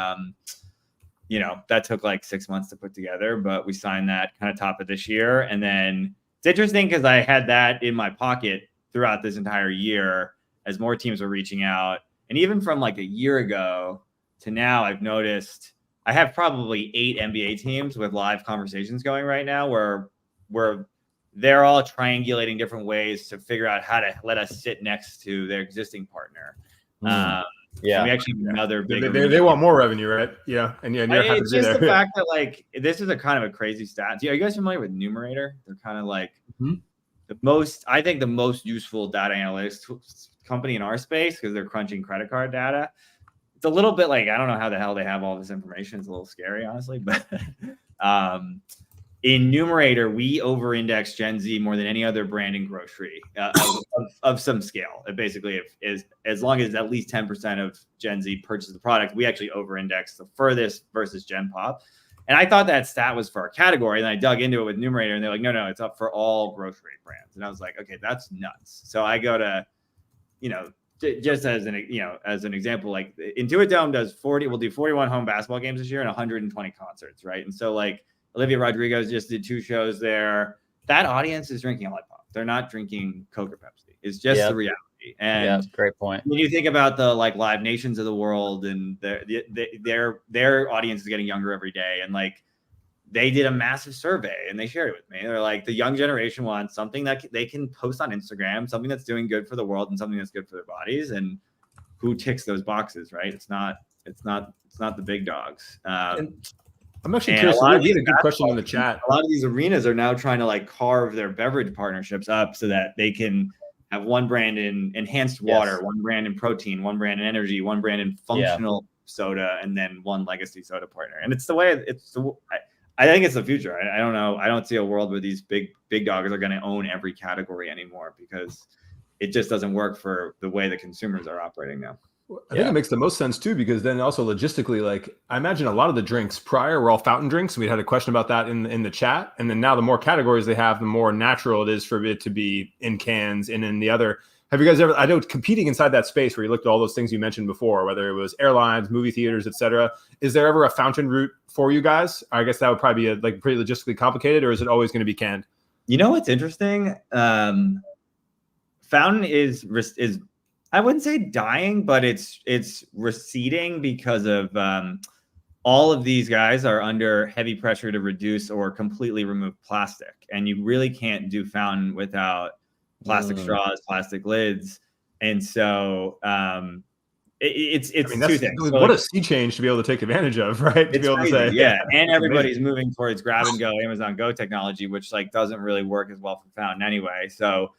that took like 6 months to put together, but we signed that kind of top of this year. And then it's interesting because I had that in my pocket throughout this entire year as more teams were reaching out. And even from like a year ago to now, I've noticed I have probably 8 NBA teams with live conversations going right now where they're all triangulating different ways to figure out how to let us sit next to their existing partner. Yeah, we actually have another big. They want more revenue, right? Yeah, and you're happy it's to be just there. the fact that like this is a kind of a crazy stat. Are you guys familiar with Numerator? They're kind of like the most useful data analytics company in our space because they're crunching credit card data. It's a little bit like I don't know how the hell they have all this information. It's a little scary, honestly, but in Numerator, we over-index Gen Z more than any other brand in grocery of some scale. It basically is as long as at least 10% of Gen Z purchases the product, we actually over-index the furthest versus Gen Pop. And I thought that stat was for our category. And I dug into it with Numerator, and they're like, no, it's up for all grocery brands. And I was like, okay, that's nuts. So I go to, just as an example, like Intuit Dome we'll do 41 home basketball games this year and 120 concerts, right? And so like Olivia Rodrigo just did 2 shows there. That audience is drinking Olipop. They're not drinking Coke or Pepsi. It's just the reality. And great point. when you think about the like Live Nations of the world, and their audience is getting younger every day, and like they did a massive survey and they shared it with me. They're like, the young generation wants something that they can post on Instagram, something that's doing good for the world and something that's good for their bodies. And who ticks those boxes, right? It's not the big dogs. I'm actually curious. We had a good question in the chat. A lot of these arenas are now trying to like carve their beverage partnerships up so that they can have one brand in enhanced water, one brand in protein, one brand in energy, one brand in functional soda, and then one legacy soda partner. And it's the way I think it's the future. I don't know. I don't see a world where these big dogs are going to own every category anymore, because it just doesn't work for the way the consumers are operating now. I think it makes the most sense too, because then also logistically, like I imagine a lot of the drinks prior were all fountain drinks. We had a question about that in the chat. And then now the more categories they have, the more natural it is for it to be in cans and in the other. Have you guys ever, I know competing inside that space where you looked at all those things you mentioned before, whether it was airlines, movie theaters, et cetera, is there ever a fountain route for you guys? I guess that would probably be like pretty logistically complicated, or is it always going to be canned? You know what's interesting? Fountain is I wouldn't say dying, but it's receding because of all of these guys are under heavy pressure to reduce or completely remove plastic, and you really can't do fountain without plastic straws, plastic lids, and so it's two things. What a sea change to be able to take advantage of, right? To be able to say, and everybody's moving towards grab and go, Amazon Go technology, which like doesn't really work as well for fountain anyway. So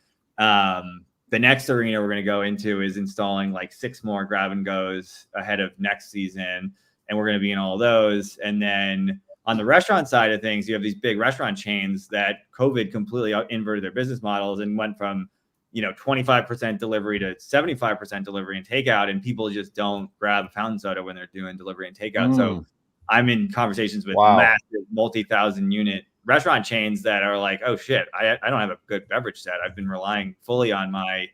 the next arena we're going to go into is installing like 6 more grab and goes ahead of next season, and we're going to be in all of those. And then on the restaurant side of things, you have these big restaurant chains that COVID completely inverted their business models and went from 25% delivery to 75% delivery and takeout, and people just don't grab a fountain soda when they're doing delivery and takeout. So I'm in conversations with massive multi-thousand unit restaurant chains that are like, oh shit, I don't have a good beverage set. I've been relying fully on my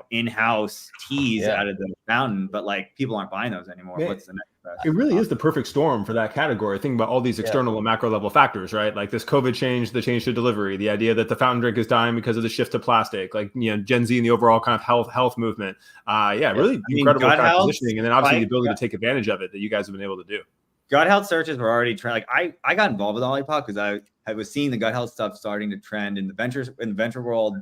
in-house teas out of the fountain, but like people aren't buying those anymore. What's the next best? It really is the perfect storm for that category. Think about all these external and macro level factors, right? Like this COVID change, the change to delivery, the idea that the fountain drink is dying because of the shift to plastic, like Gen Z and the overall kind of health movement. Really incredible kind of positioning, and then obviously the ability to take advantage of it that you guys have been able to do. Gut health searches were already trend. Like I got involved with Olipop because I was seeing the gut health stuff starting to trend in the venture world,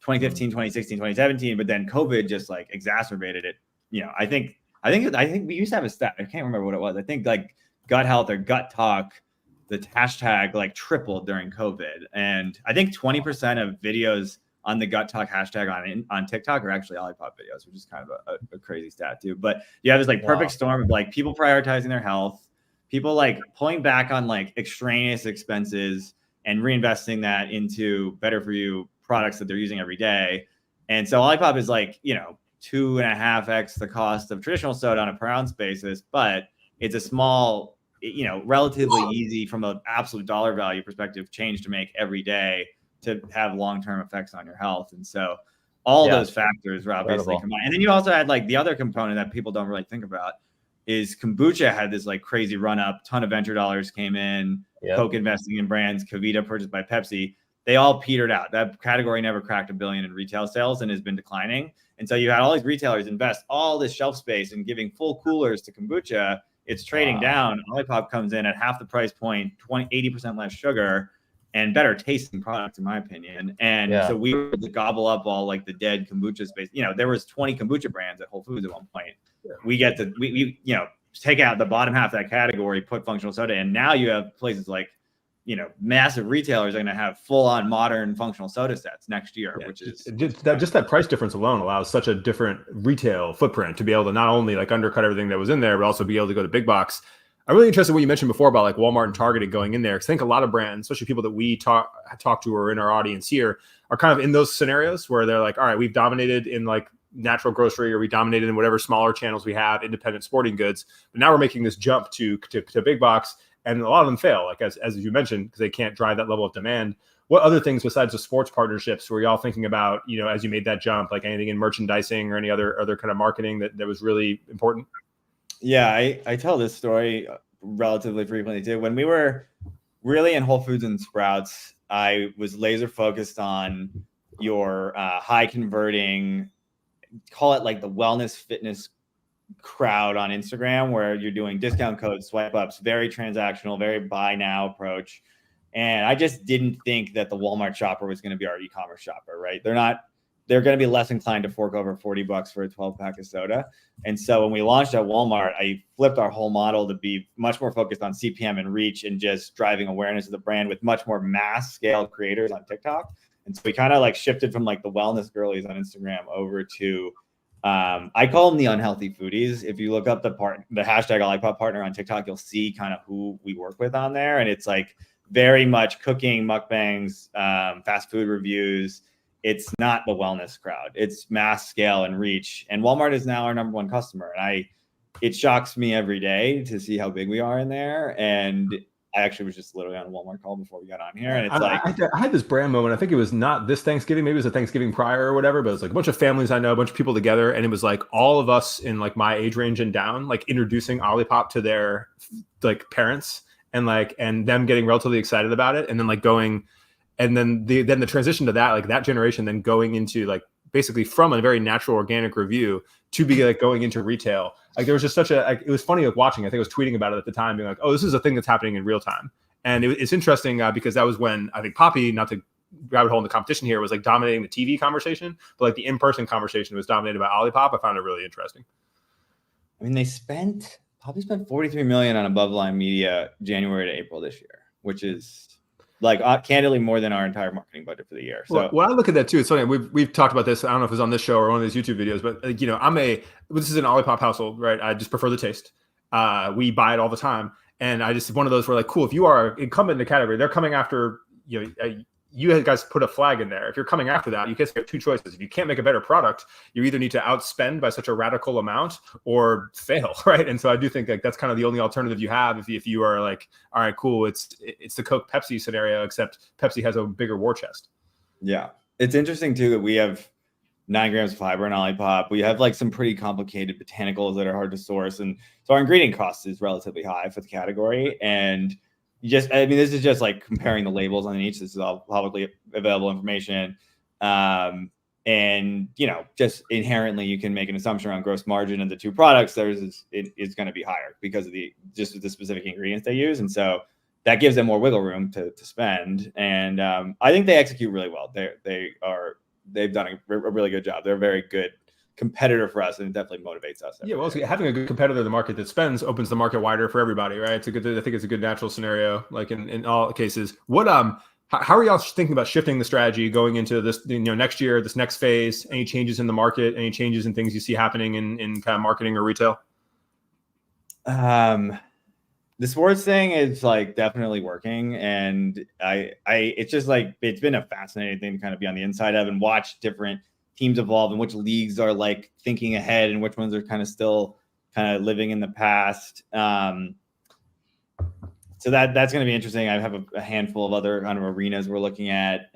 2015, 2016, 2017, but then COVID just like exacerbated it. I think we used to have a stat. I can't remember what it was. I think like gut health or gut talk, the hashtag like tripled during COVID. And I think 20% of videos on the gut talk hashtag on TikTok are actually Olipop videos, which is kind of a crazy stat too. But you have this like perfect storm of like people prioritizing their health, people like pulling back on like extraneous expenses and reinvesting that into better for you products that they're using every day. And so Olipop is like, 2.5x the cost of traditional soda on a per ounce basis, but it's a small, relatively easy from an absolute dollar value perspective change to make every day to have long-term effects on your health. And so all those factors were obviously combined. And then you also had like the other component that people don't really think about is kombucha had this like crazy run up, ton of venture dollars came in, Coke investing in brands, Kavita purchased by Pepsi. They all petered out. That category never cracked $1 billion in retail sales and has been declining. And so you had all these retailers invest all this shelf space and giving full coolers to kombucha. It's trading down. Olipop comes in at half the price point, 80% less sugar, and better tasting products, in my opinion. And so we were to gobble up all like the dead kombucha space. There was 20 kombucha brands at Whole Foods at one point. We get to we take out the bottom half of that category, put functional soda, and now you have places like massive retailers are going to have full-on modern functional soda sets next year, which is just that price difference alone allows such a different retail footprint to be able to not only like undercut everything that was in there, but also be able to go to big box. I'm really interested in what you mentioned before about like Walmart and Target going in there. Because I think a lot of brands, especially people that we talk to or in our audience here, are kind of in those scenarios where they're like, all right, we've dominated in like natural grocery, or we dominated in whatever smaller channels we have, independent sporting goods, but now we're making this jump to big box. And a lot of them fail, like as you mentioned, because they can't drive that level of demand. What other things besides the sports partnerships were y'all thinking about, as you made that jump, like anything in merchandising or any other kind of marketing that was really important? Yeah, I tell this story relatively frequently too. When we were really in Whole Foods and Sprouts, I was laser focused on your high converting, call it like the wellness fitness crowd on Instagram, where you're doing discount codes, swipe ups, very transactional, very buy now approach. And I just didn't think that the Walmart shopper was going to be our e-commerce shopper, right? They're going to be less inclined to fork over $40 for a 12-pack of soda. And so when we launched at Walmart, I flipped our whole model to be much more focused on CPM and reach and just driving awareness of the brand with much more mass scale creators on TikTok. And so we kind of like shifted from like the wellness girlies on Instagram over to, I call them the unhealthy foodies. If you look up the hashtag Olipop partner on TikTok, you'll see kind of who we work with on there. And it's like very much cooking, mukbangs, fast food reviews. It's not the wellness crowd. It's mass scale and reach. And Walmart is now our number one customer. And it shocks me every day to see how big we are in there. And I actually was just literally on a Walmart call before we got on here. And it's I had this brand moment. I think it was not this Thanksgiving. Maybe it was a Thanksgiving prior or whatever, but it was like a bunch of families I know, a bunch of people together. And it was like all of us in like my age range and down, like introducing Olipop to their like parents and them getting relatively excited about it. And then like going, and then the transition to that, like that generation, then going into like basically from a very natural organic review to be like going into retail. Like there was just it was funny like watching. I think I was tweeting about it at the time, being like, "Oh, this is a thing that's happening in real time." And it's interesting because that was when I think Poppy, not to grab a hole in the competition here, was like dominating the TV conversation, but like the in-person conversation was dominated by Olipop. I found it really interesting. I mean, Poppy spent $43 million on above line media January to April this year, which is like candidly more than our entire marketing budget for the year. So when I look at that too, it's funny. We've talked about this. I don't know if it's on this show or one of these YouTube videos, but this is an Olipop household, right? I just prefer the taste. We buy it all the time, and I just one of those where like, cool. If you are incumbent in the category, they're coming after you guys put a Flagg in there. If you're coming after that, you guys have two choices. If you can't make a better product, you either need to outspend by such a radical amount or fail, right? And so I do think like that's kind of the only alternative you have if you are like, all right, cool, it's the Coke Pepsi scenario, except Pepsi has a bigger war chest. Yeah, it's interesting too that we have 9 grams of fiber in Olipop. We have like some pretty complicated botanicals that are hard to source, and so our ingredient cost is relatively high for the category. And this is just like comparing the labels on each. This is all publicly available information. And, just inherently you can make an assumption around gross margin of the two products. It is going to be higher because of the specific ingredients they use. And so that gives them more wiggle room to spend. And I think they execute really well. They've done a really good job. They're a very good competitor for us, and it definitely motivates us. Yeah, well, having a good competitor in the market that spends opens the market wider for everybody, right? I think it's a good natural scenario, like in all cases. How are y'all thinking about shifting the strategy going into this, next year, this next phase? Any changes in the market? Any changes in things you see happening in kind of marketing or retail? The sports thing is like definitely working, and it's just like it's been a fascinating thing to kind of be on the inside of and watch different teams evolve and which leagues are like thinking ahead and which ones are kind of still kind of living in the past. So that's going to be interesting. I have a handful of other kind of arenas we're looking at.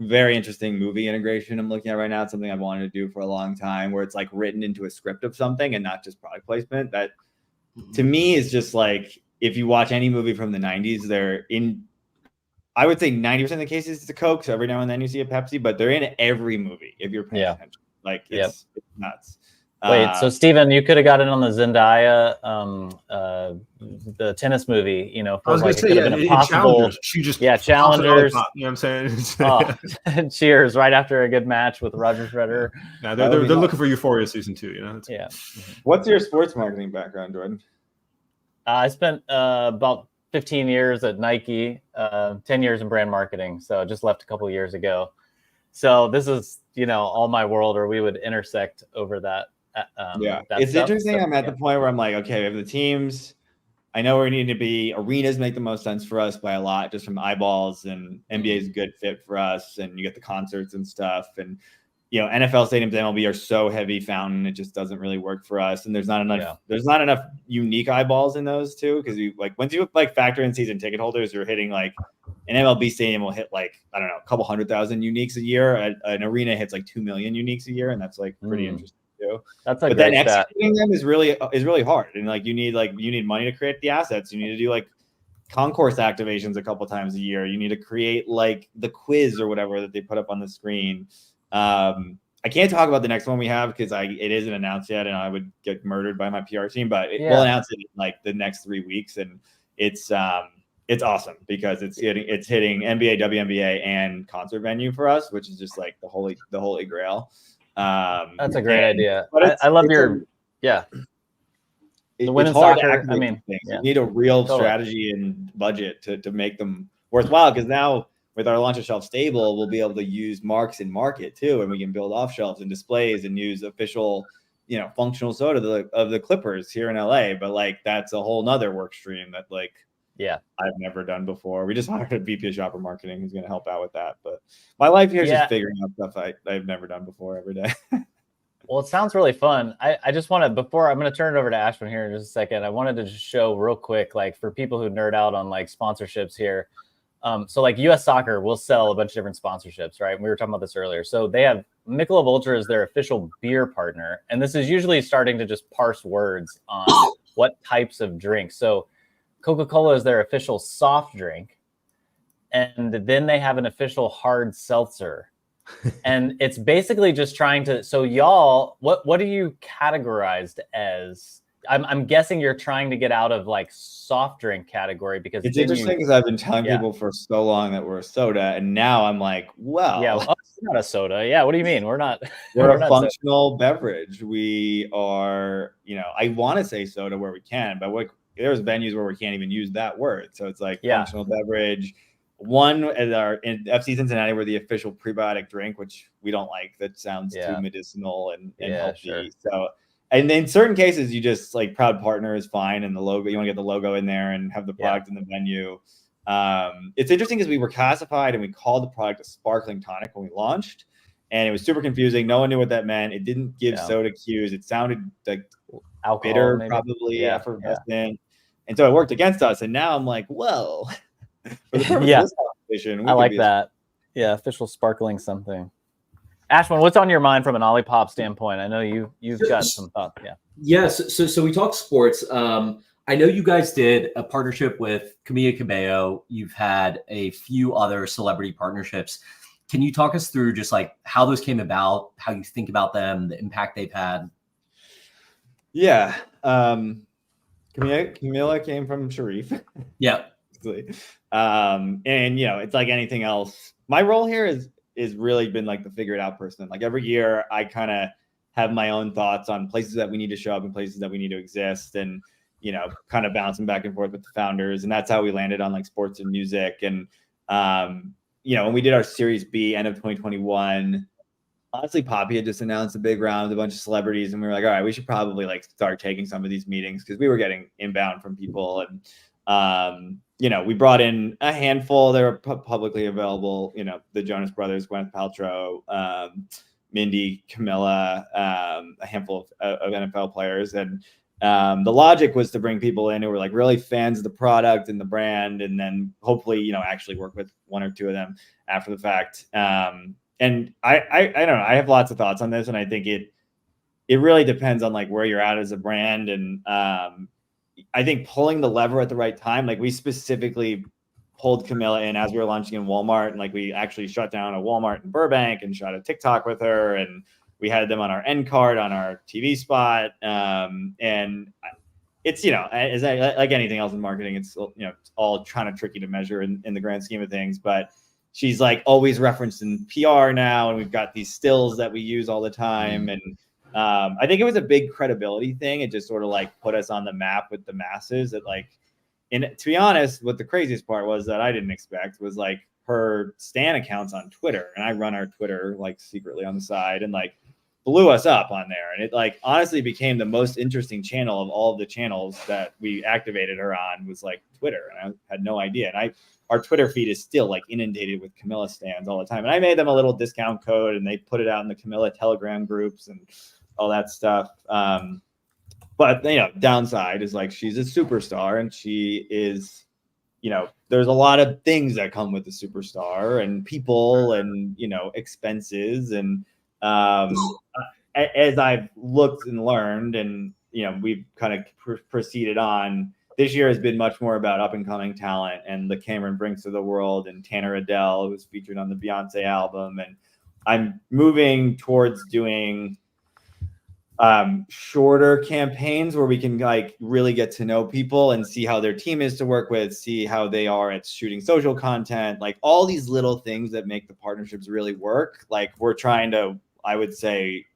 Very interesting movie integration I'm looking at right now. It's something I've wanted to do for a long time, where it's like written into a script of something and not just product placement. That to me is just like, if you watch any movie from the 90s, I would say 90% of the cases it's a Coke. So every now and then you see a Pepsi, but they're in every movie if you're paying attention. Like it's nuts. Wait, so Steven, you could have gotten on the Zendaya, the tennis movie, I was going to say, Challengers. She just Challengers. You know what I'm saying? Cheers! Right after a good match with Roger Federer. Now they're looking for Euphoria season 2. What's your sports marketing background, Jordan? I spent about 15 years at Nike, 10 years in brand marketing. So I just left a couple of years ago. So this is, all my world, or we would intersect over that. It's interesting. I'm at the point where I'm like, okay, we have the teams. I know we need to be arenas make the most sense for us by a lot, just from eyeballs, and NBA is a good fit for us. And you get the concerts and stuff. And, NFL stadiums, MLB are so heavy fountain. It just doesn't really work for us. And there's not enough unique eyeballs in those too. Cause once you factor in season ticket holders, you're hitting like an MLB stadium will hit like, I don't know, a couple 100,000 uniques a year. An arena hits like 2 million uniques a year. And that's like pretty interesting too. But then executing them is really hard. And like, you need money to create the assets. You need to do like concourse activations a couple times a year. You need to create like the quiz or whatever that they put up on the screen. I can't talk about the next one we have because it isn't announced yet, and I would get murdered by my PR team. But we'll announce it in like the next 3 weeks, and it's awesome because it's hitting NBA, WNBA, and concert venue for us, which is just like the holy grail. That's a great idea. I love your the women's soccer. I mean, you need a real strategy and budget to make them worthwhile, because now with our launch of Shelf Stable, we'll be able to use marks in market too, and we can build off shelves and displays and use official, functional soda of the Clippers here in LA. But like that's a whole nother work stream that I've never done before. We just hired a VP of shopper marketing who's going to help out with that. But my life here is just figuring out stuff I've never done before every day. Well, it sounds really fun. I just want to, before I'm going to turn it over to Ashwin here in just a second, I wanted to just show real quick, like for people who nerd out on like sponsorships here. So like US Soccer will sell a bunch of different sponsorships, right? We were talking about this earlier. So they have Michelob Ultra as their official beer partner. And this is usually starting to just parse words on what types of drinks. So Coca-Cola is their official soft drink. And then they have an official hard seltzer. And it's basically just trying to, so y'all, what do you categorized as? I'm guessing you're trying to get out of like soft drink category, because it's interesting because I've been telling people for so long that we're a soda, and now I'm like, well, it's not a soda. Yeah, what do you mean? We're not. We're a functional beverage. We are, I want to say soda where we can, but there's venues where we can't even use that word. So it's like functional beverage. One at in FC Cincinnati, we're the official prebiotic drink, which we don't like. That sounds too medicinal and healthy. Sure. So. And in certain cases, you just like proud partner is fine, and the logo, you want to get the logo in there and have the product in the menu. It's interesting because we were classified and we called the product a sparkling tonic when we launched, and it was super confusing. No one knew what that meant. It didn't give soda cues. It sounded like alcohol, bitter, maybe. Probably effervescent, and so it worked against us. And now I'm like, well, I like that. Yeah, official sparkling something. Ashwin, what's on your mind from an Olipop standpoint? I know you've got some thoughts. Yes. So we talk sports. I know you guys did a partnership with Camila Cabello. You've had a few other celebrity partnerships. Can you talk us through just like how those came about, how you think about them, the impact they've had? Yeah. Camila came from Sharif. Yeah. And it's like anything else. My role here is really been like the figure it out person. Like every year I kind of have my own thoughts on places that we need to show up and places that we need to exist, and kind of bouncing back and forth with the founders. And that's how we landed on like sports and music. And when we did our Series B end of 2021, honestly, Poppy had just announced a big round with a bunch of celebrities, and we were like, all right, we should probably like start taking some of these meetings, because we were getting inbound from people. And we brought in a handful. They were publicly available. The Jonas Brothers, Gwyneth Paltrow, Mindy, Camilla, a handful of NFL players. And the logic was to bring people in who were like really fans of the product and the brand, and then hopefully, actually work with one or two of them after the fact. And I don't know. I have lots of thoughts on this, and I think it really depends on like where you're at as a brand. And I think pulling the lever at the right time, like we specifically pulled Camilla in as we were launching in Walmart, and like we actually shut down a Walmart in Burbank and shot a TikTok with her, and we had them on our end card on our TV spot. And it's as like anything else in marketing, it's it's all kind of tricky to measure in the grand scheme of things. But she's like always referenced in PR now, and we've got these stills that we use all the time. And I think it was a big credibility thing. It just sort of like put us on the map with the masses. That like, and to be honest, what the craziest part was that I didn't expect was like her Stan accounts on Twitter, and I run our Twitter like secretly on the side, and like blew us up on there. And it like honestly became the most interesting channel of all of the channels that we activated her on, was like Twitter. And I had no idea. And our Twitter feed is still like inundated with Camilla stans all the time. And I made them a little discount code, and they put it out in the Camilla Telegram groups and all that stuff. But downside is like she's a superstar, and she is, there's a lot of things that come with a superstar, and people, and expenses. And as I've looked and learned, and we've kind of proceeded on, this year has been much more about up and coming talent and the Cameron Brinks of the world and Tanner Adele, who was featured on the Beyonce album. And I'm moving towards doing shorter campaigns where we can like really get to know people and see how their team is to work with, see how they are at shooting social content, like all these little things that make the partnerships really work. Like we're trying to, I would say,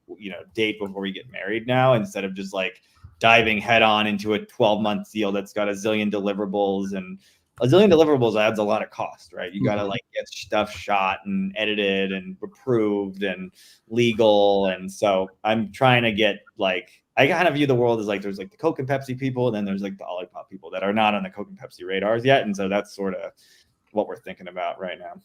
date before we get married now, instead of just like diving head on into a 12-month deal that's got a zillion deliverables, and a zillion deliverables adds a lot of cost, right? You got to like get stuff shot and edited and approved and legal. And so I'm trying to get like, I kind of view the world as like, there's like the Coke and Pepsi people, and then there's like the Olipop people that are not on the Coke and Pepsi radars yet. And so that's sort of what we're thinking about right now.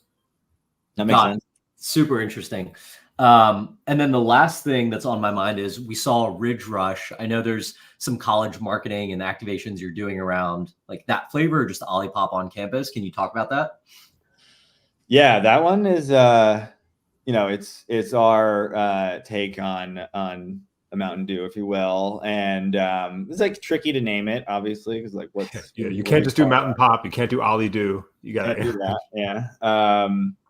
That makes sense. Super interesting. And then the last thing that's on my mind is we saw Ridge Rush. I know there's some college marketing and activations you're doing around like that flavor, or just Olipop on campus. Can you talk about that? Yeah, that one is, it's our take on a Mountain Dew, if you will. And it's like tricky to name it, obviously, because like you can't just do Mountain Pop. You can't do Ollie Dew. You got to do that. Yeah.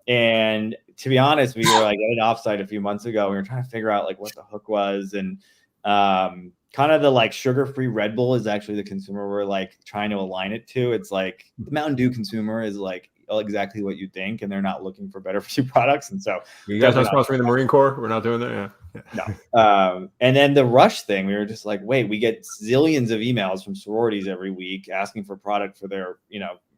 And to be honest, we were like at an offsite a few months ago. We were trying to figure out like what the hook was, and kind of the like sugar-free Red Bull is actually the consumer we're like trying to align it to. It's like the Mountain Dew consumer is like exactly what you think, and they're not looking for better for you products. And so you guys are sponsoring the Marine Corps. We're not doing that. Yeah. No. And then the Rush thing, we were just like, wait, we get zillions of emails from sororities every week asking for product for their,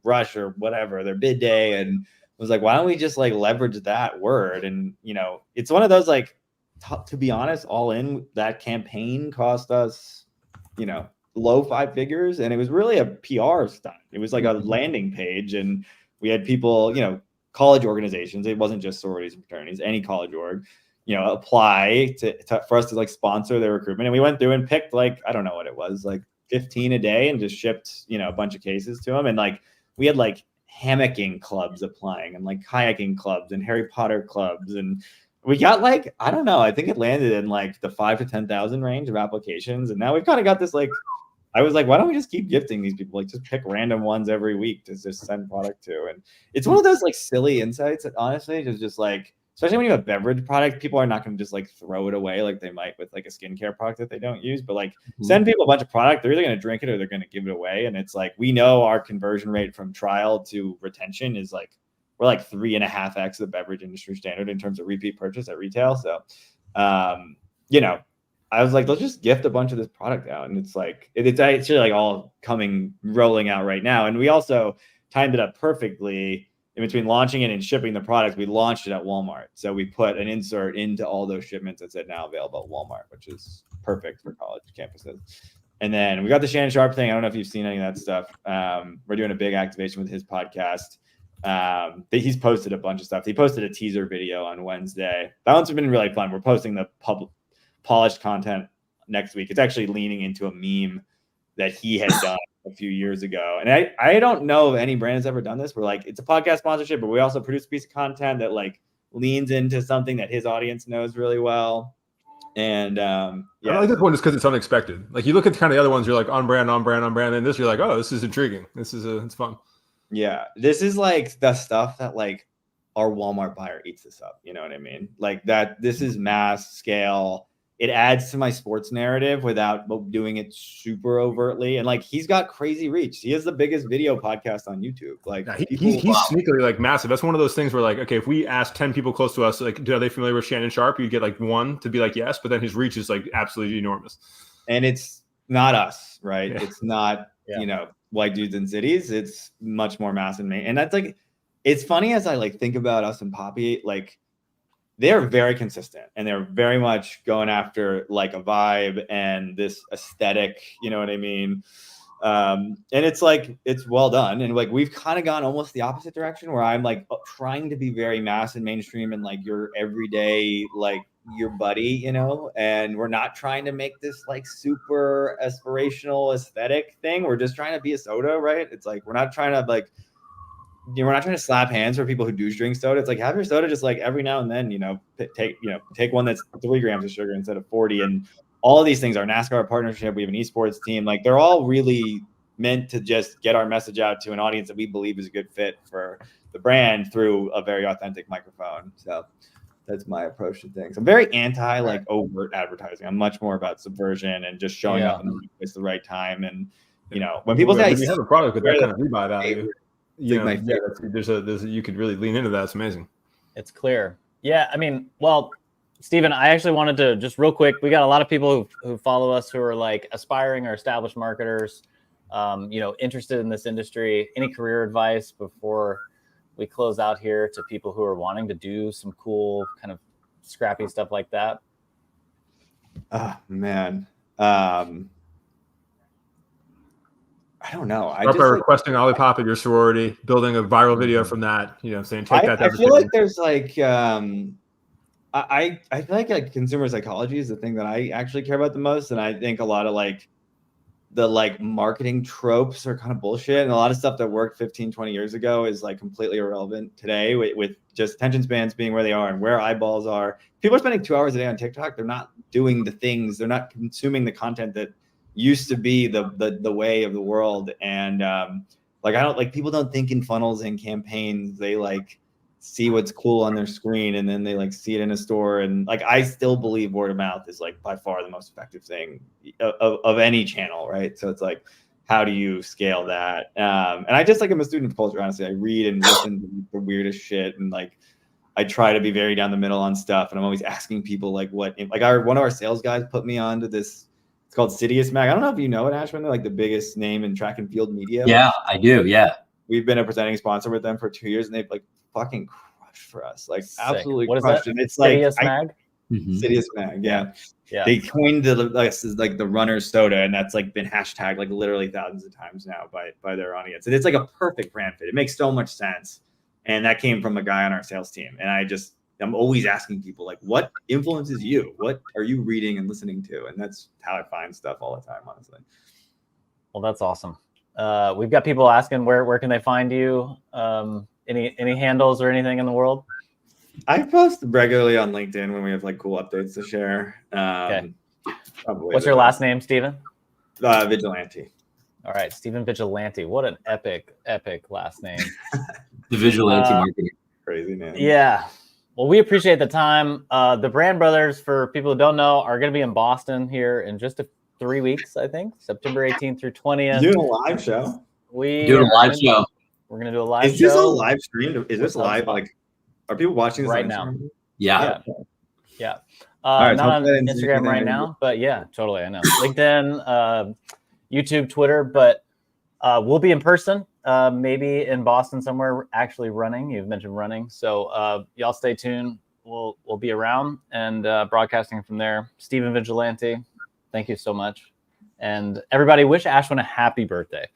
Rush or whatever, their bid day. And was like, why don't we just like leverage that word? And, it's one of those, like, to be honest, all in, that campaign cost us, low 5 figures. And it was really a PR stunt. It was like a landing page. And we had people, college organizations. It wasn't just sororities and fraternities, any college org, apply for us to like sponsor their recruitment. And we went through and picked like, I don't know what it was, like 15 a day, and just shipped, a bunch of cases to them. And like, we had like hammocking clubs applying, and like kayaking clubs and Harry Potter clubs, and we got like, I don't know, I think it landed in like the 5,000 to 10,000 range of applications. And now we've kind of got this like, I was like, why don't we just keep gifting these people, like just pick random ones every week to just send product to? And it's one of those like silly insights that honestly is just like, especially when you have a beverage product, people are not going to just like throw it away like they might with like a skincare product that they don't use, but like send people a bunch of product. They're either going to drink it or they're going to give it away. And it's like, we know our conversion rate from trial to retention is like, we're like 3.5x the beverage industry standard in terms of repeat purchase at retail. So, I was like, let's just gift a bunch of this product out. And it's like, it's actually like all rolling out right now. And we also timed it up perfectly. In between launching it and shipping the product, we launched it at Walmart. So we put an insert into all those shipments that said now available at Walmart, which is perfect for college campuses. And then we got the Shannon Sharp thing. I don't know if you've seen any of that stuff. We're doing a big activation with his podcast. He's posted a bunch of stuff. He posted a teaser video on Wednesday. That one's been really fun. We're posting the polished content next week. It's actually leaning into a meme that he had done a few years ago. And I don't know if any brand has ever done this. We're like, it's a podcast sponsorship, but we also produce a piece of content that like leans into something that his audience knows really well. And I like this one just because it's unexpected. Like you look at kind of the other ones, you're like on brand. And this, you're like, oh, this is intriguing. It's fun. Yeah. This is like the stuff that like our Walmart buyer eats this up. You know what I mean? Like that, this is mass scale. It adds to my sports narrative without doing it super overtly. And like, he's got crazy reach. He has the biggest video podcast on YouTube. Like he's sneakily like massive. That's one of those things where like, okay, if we ask 10 people close to us, like, are they familiar with Shannon Sharp? You'd get like one to be like, yes, but then his reach is like absolutely enormous. And it's not us, right? Yeah. It's not, white dudes in cities. It's much more mass than me. And that's like, it's funny as I like think about us and Poppy, like, they're very consistent and they're very much going after like a vibe and this aesthetic, you know what I mean? And it's like, it's well done. And like, we've kind of gone almost the opposite direction where I'm like trying to be very mass and mainstream and like your everyday, like your buddy, and we're not trying to make this like super aspirational aesthetic thing. We're just trying to be a soda, right? It's like, we're not trying to like, we're not trying to slap hands for people who do drink soda. It's like, have your soda just like every now and then, take one that's 3 grams of sugar instead of 40. And all of these things, our NASCAR partnership, we have an esports team. Like they're all really meant to just get our message out to an audience that we believe is a good fit for the brand through a very authentic microphone. So that's my approach to things. I'm very anti like overt advertising. I'm much more about subversion and just showing up in the right place at the right time. And you know, when people say you have a product with that kind of rebuy value, you could really lean into that. It's amazing. It's clear. Yeah, I mean, well, Stephen, I actually wanted to just real quick. We got a lot of people who follow us who are like aspiring or established marketers, interested in this industry. Any career advice before we close out here to people who are wanting to do some cool kind of scrappy stuff like that? Oh man. I don't know. Start by requesting Olipop at your sorority, building a viral video from that, saying take that. I feel like there's like I feel like consumer psychology is the thing that I actually care about the most. And I think a lot of like the like marketing tropes are kind of bullshit. And a lot of stuff that worked 15, 20 years ago is like completely irrelevant today with just attention spans being where they are and where eyeballs are. People are spending 2 hours a day on TikTok. They're not doing the things, they're not consuming the content that used to be the way of the world. And people don't think in funnels and campaigns. They like see what's cool on their screen and then they like see it in a store. And like I still believe word of mouth is like by far the most effective thing of any channel, right? So it's like, how do you scale that? And I just like I'm a student of culture, honestly. I read and listen to the weirdest shit, and like I try to be very down the middle on stuff. And I'm always asking people like one of our sales guys put me onto this. It's called Sidious Mag. I don't know if you know it, Ashwin. They're like the biggest name in track and field media. Yeah, I do. Yeah. We've been a presenting sponsor with them for 2 years, and they've like fucking crushed for us. Like Sick. absolutely what crushed. Is that? And it's Sidious like Mag? Sidious Mag, yeah. Yeah. They coined the runner's soda, and that's like been hashtagged like literally thousands of times now by their audience. And it's like a perfect brand fit. It makes so much sense. And that came from a guy on our sales team. And I'm always asking people like, what influences you? What are you reading and listening to? And that's how I find stuff all the time, honestly. Well, that's awesome. We've got people asking where can they find you? Any handles or anything in the world? I post regularly on LinkedIn when we have like cool updates to share. Okay. What's your last name, Stephen? Vigilante. All right, Stephen Vigilante. What an epic last name. The Vigilante marketing. Crazy name. Yeah. Well, we appreciate the time. The Brand Brothers, for people who don't know, are going to be in Boston here in just 3 weeks, I think, September 18th through 20th. Doing a live show. Doing a live show. We're going to do a live show. Is this a live stream? Is this live? Like, are people watching this right now? Yeah. Right, not on Instagram right now, but yeah, totally. I know. LinkedIn, YouTube, Twitter, but we'll be in person, maybe in Boston somewhere actually running. You've mentioned running. So y'all stay tuned. We'll be around and broadcasting from there. Stephen Vigilante, thank you so much. And everybody, wish Ashwin a happy birthday.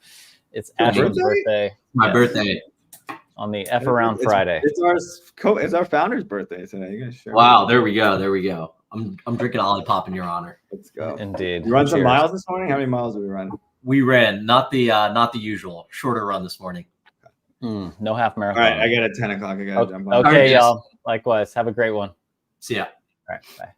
It's Ashwin's birthday. My birthday. On the F Around Friday. It's our founder's birthday today. You guys sure? Wow, there we go. I'm drinking Olipop in your honor. Let's go. Indeed. You run some miles this morning? How many miles did we run? We ran not the usual, shorter run this morning. No half marathon. All right, I got at 10 o'clock. I got to jump on. Okay, y'all. Likewise. Have a great one. See ya. All right, bye.